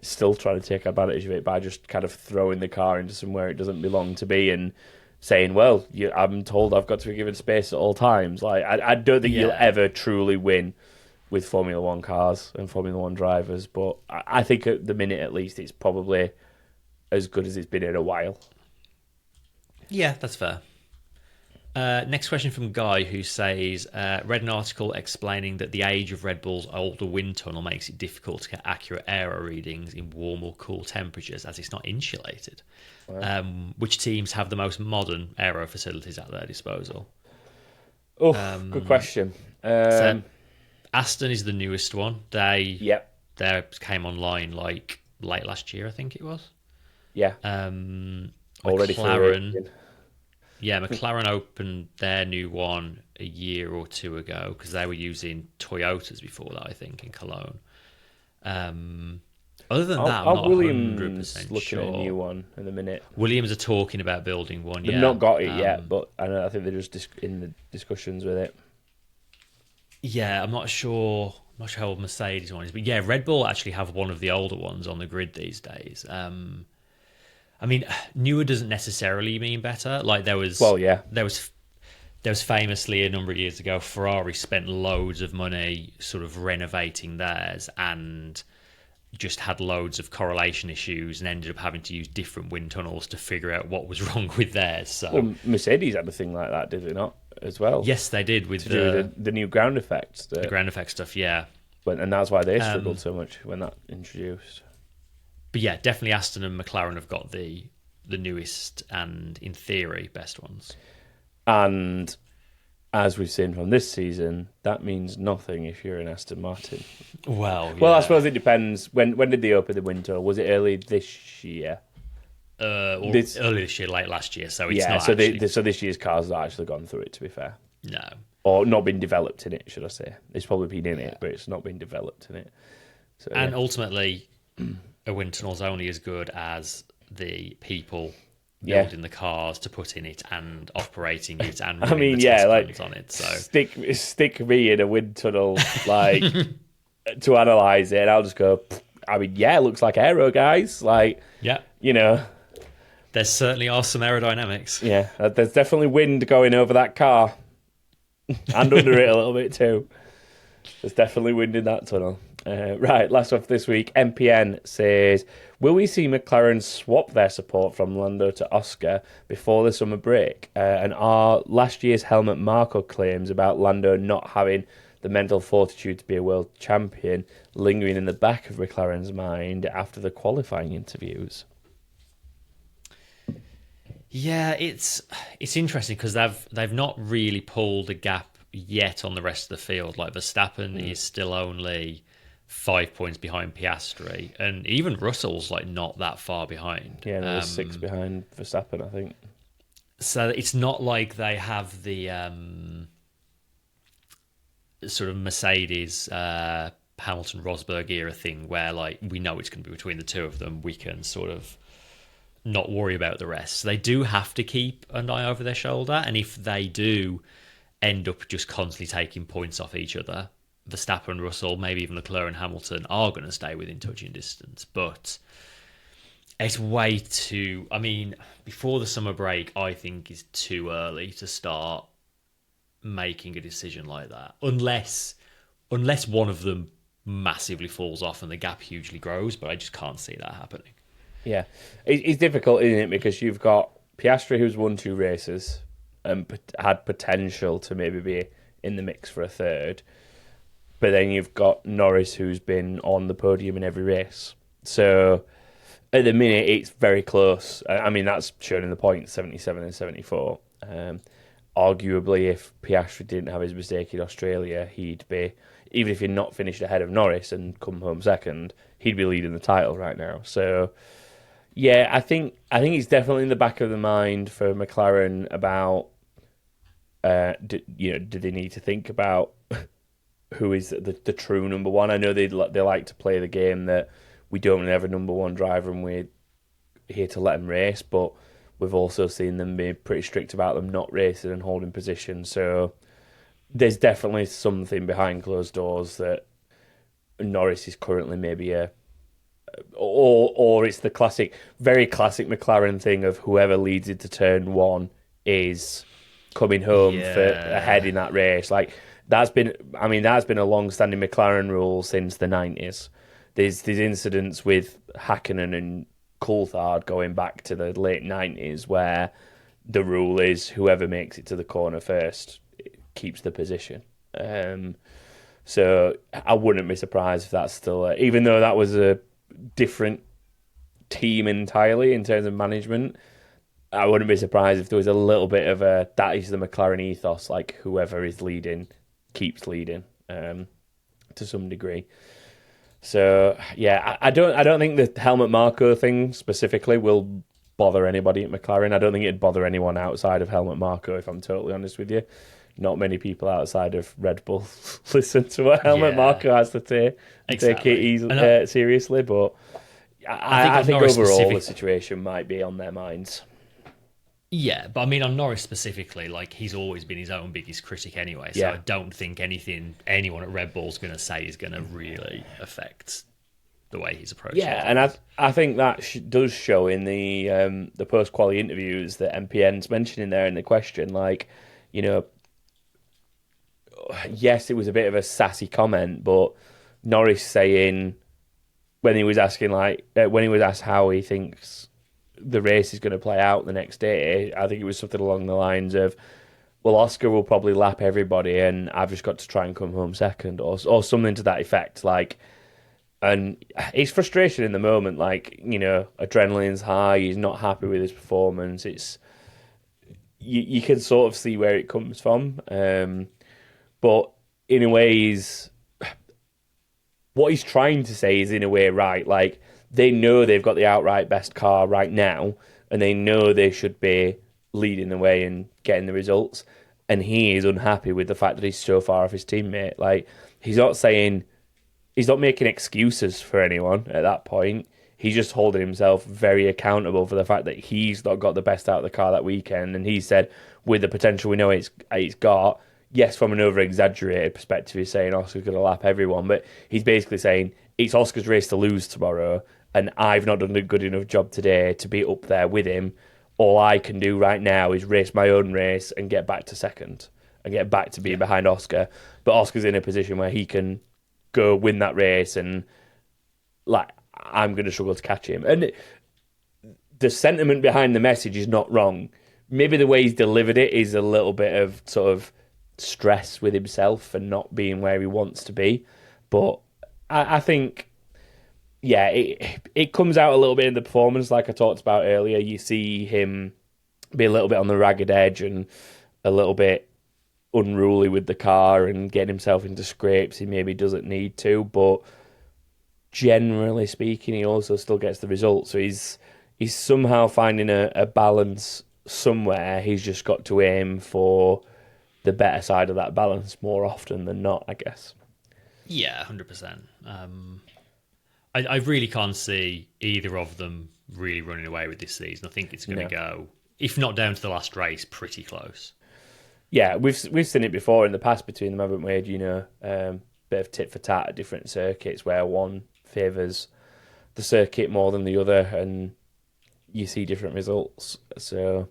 still trying to take advantage of it by just kind of throwing the car into somewhere it doesn't belong to be and saying, well, I'm told I've got to be given space at all times. Like, I don't think you'll ever truly win with Formula One cars and Formula One drivers, but I think at the minute at least it's probably as good as it's been in a while. Yeah, that's fair. Next question from Guy, who says, read an article explaining that the age of Red Bull's older wind tunnel makes it difficult to get accurate aero readings in warm or cool temperatures as it's not insulated. Wow. Which teams have the most modern aero facilities at their disposal? Oh, good question. So Aston is the newest one. They came online like late last year, I think it was. Yeah. Already McLaren. Yeah, McLaren opened their new one a year or two ago because they were using Toyotas before that, I think, in Cologne. Other than that, I'm not Williams 100% looking sure. at a new one in a minute. Williams are talking about building one. They've not got it yet, but I think they're just in the discussions with it. Yeah, I'm not sure how Mercedes one is, but yeah, Red Bull actually have one of the older ones on the grid these days. I mean, newer doesn't necessarily mean better. Like there was famously a number of years ago, Ferrari spent loads of money sort of renovating theirs and just had loads of correlation issues and ended up having to use different wind tunnels to figure out what was wrong with theirs. So Mercedes had a thing like that, did they not, as well? Yes, they did with the new ground effects. The ground effect stuff, yeah. And that's why they struggled so much when that introduced. But yeah, definitely Aston and McLaren have got the newest and, in theory, best ones. And as we've seen from this season, that means nothing if you're an Aston Martin. Well, I suppose it depends. When did they open the wind tunnel? Was it early this year? Early this year, late last year. So it's not so actually... so this year's cars have actually gone through it, to be fair. No. Or not been developed in it, should I say. It's probably been in it, but it's not been developed in it. So, and ultimately, a wind tunnel's only as good as the people building the cars to put in it and operating it and running the test runs on it. So stick me in a wind tunnel like to analyse it, and I'll just go, I mean, it looks like aero, guys. Like, there certainly are some aerodynamics. Yeah, there's definitely wind going over that car and under it a little bit too. There's definitely wind in that tunnel. Right, last off this week, MPN says, will we see McLaren swap their support from Lando to Oscar before the summer break? And are last year's Helmut Marko claims about Lando not having the mental fortitude to be a world champion lingering in the back of McLaren's mind after the qualifying interviews? Yeah, it's interesting because they've not really pulled a gap yet on the rest of the field. Like Verstappen is still only 5 points behind Piastri, and even Russell's like not that far behind. Yeah, there's 6 behind Verstappen, I think. So it's not like they have the sort of Mercedes Hamilton Rosberg era thing where like we know it's going to be between the two of them. We can sort of not worry about the rest. So they do have to keep an eye over their shoulder, and if they do end up just constantly taking points off each other, Verstappen, Russell, maybe even Leclerc and Hamilton are going to stay within touching distance. But it's way too... I mean, before the summer break, I think is too early to start making a decision like that. Unless one of them massively falls off and the gap hugely grows, but I just can't see that happening. Yeah. It's difficult, isn't it? Because you've got Piastri, who's won 2 races and had potential to maybe be in the mix for a third. But then you've got Norris, who's been on the podium in every race. So at the minute, it's very close. I mean, that's shown in the points, 77 and 74. Arguably, if Piastri didn't have his mistake in Australia, he'd be, even if he'd not finished ahead of Norris and come home second, he'd be leading the title right now. So, yeah, I think it's definitely in the back of the mind for McLaren about, do they need to think about who is the true number one? I know they like to play the game that we don't really have a number one driver and we're here to let them race, but we've also seen them be pretty strict about them not racing and holding position. So there's definitely something behind closed doors that Norris is currently maybe or it's the very classic McLaren thing of whoever leads into turn 1 is coming home for ahead in that race. Like, that's been a long-standing McLaren rule since the 90s. There's incidents with Hakkinen and Coulthard going back to the late 90s where the rule is whoever makes it to the corner first keeps the position. So I wouldn't be surprised if that's still, even though that was a different team entirely in terms of management, I wouldn't be surprised if there was a little bit of that is the McLaren ethos, like whoever is leading keeps leading to some degree. So yeah, I don't think the helmet Marco thing specifically will bother anybody at McLaren. I don't think it'd bother anyone outside of helmet Marco, if I'm totally honest with you. Not many people outside of Red Bull listen to what helmet Marco has to take it seriously, but I think overall the situation might be on their minds. Yeah, but I mean, on Norris specifically, like, he's always been his own biggest critic anyway, so I don't think anything anyone at Red Bull's going to say is going to really affect the way he's approaching it. Yeah, and I think that does show in the post-quali interviews that MPN's mentioning there in the question, like, you know, yes, it was a bit of a sassy comment, but Norris saying, when he was asking, when he was asked how he thinks the race is going to play out the next day, I think it was something along the lines of, well, Oscar will probably lap everybody and I've just got to try and come home second, or something to that effect. Like, and it's frustration in the moment, like, you know, adrenaline's high, he's not happy with his performance. It's you can sort of see where it comes from, but in a way, what he's trying to say is in a way right. Like, they know they've got the outright best car right now, and they know they should be leading the way and getting the results. And he is unhappy with the fact that he's so far off his teammate. Like, he's not making excuses for anyone at that point. He's just holding himself very accountable for the fact that he's not got the best out of the car that weekend. And he said, with the potential we know it's got, yes, from an over-exaggerated perspective, he's saying Oscar's going to lap everyone, but he's basically saying it's Oscar's race to lose tomorrow, and I've not done a good enough job today to be up there with him. All I can do right now is race my own race and get back to second and get back to being behind Oscar. But Oscar's in a position where he can go win that race, and like, I'm going to struggle to catch him. And the sentiment behind the message is not wrong. Maybe the way he's delivered it is a little bit of sort of stress with himself and not being where he wants to be. But I think, yeah, it comes out a little bit in the performance, like I talked about earlier. You see him be a little bit on the ragged edge and a little bit unruly with the car and getting himself into scrapes he maybe doesn't need to. But generally speaking, he also still gets the result. So he's somehow finding a balance somewhere. He's just got to aim for the better side of that balance more often than not, I guess. Yeah, 100%. I really can't see either of them really running away with this season. I think it's going to go, if not down to the last race, pretty close. Yeah, we've seen it before in the past between them, haven't we? You know, bit of tit for tat at different circuits where one favours the circuit more than the other, and you see different results. So,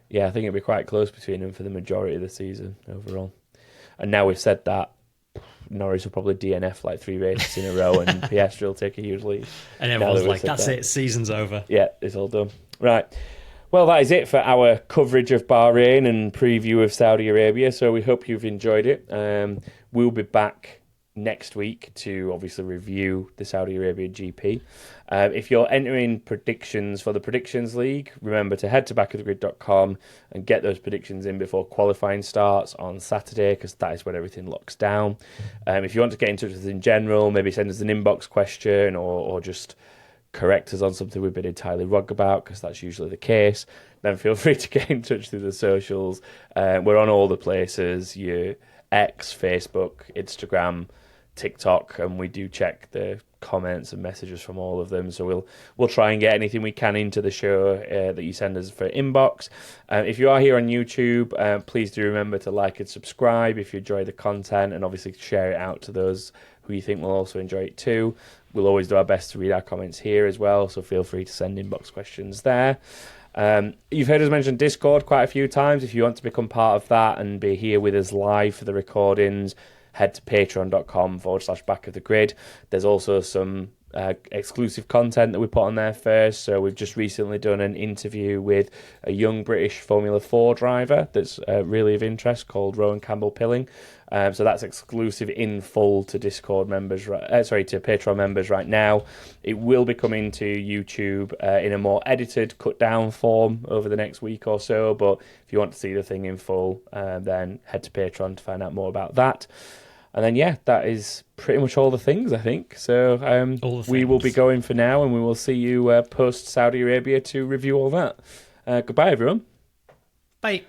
yeah, I think it'll be quite close between them for the majority of the season overall. And now we've said that, Norris will probably DNF like 3 races in a row, and Piastri will take a huge lead. And everyone's like, that's it, season's over. Yeah, it's all done. Right. Well, that is it for our coverage of Bahrain and preview of Saudi Arabia. So we hope you've enjoyed it. We'll be back next week to obviously review the Saudi Arabia GP. If you're entering predictions for the Predictions League, remember to head to backofthegrid.com and get those predictions in before qualifying starts on Saturday, because that is when everything locks down. If you want to get in touch with us in general, maybe send us an inbox question or just correct us on something we've been entirely wrong about, because that's usually the case, then feel free to get in touch through the socials. We're on all the places, your X, Facebook, Instagram, TikTok, and we do check the comments and messages from all of them. So we'll try and get anything we can into the show that you send us for inbox. If you are here on YouTube, please do remember to like and subscribe if you enjoy the content, and obviously share it out to those who you think will also enjoy it too. We'll always do our best to read our comments here as well, so feel free to send inbox questions there. You've heard us mention Discord quite a few times. If you want to become part of that and be here with us live for the recordings, head to patreon.com/back of the grid. There's also some exclusive content that we put on there first. So we've just recently done an interview with a young British Formula 4 driver that's really of interest called Rowan Campbell-Pilling. So that's exclusive in full to Discord members, to Patreon members right now. It will be coming to YouTube in a more edited, cut down form over the next week or so. But if you want to see the thing in full, then head to Patreon to find out more about that. And then, yeah, that is pretty much all the things, I think. So we will be going for now, and we will see you post-Saudi Arabia to review all that. Goodbye, everyone. Bye.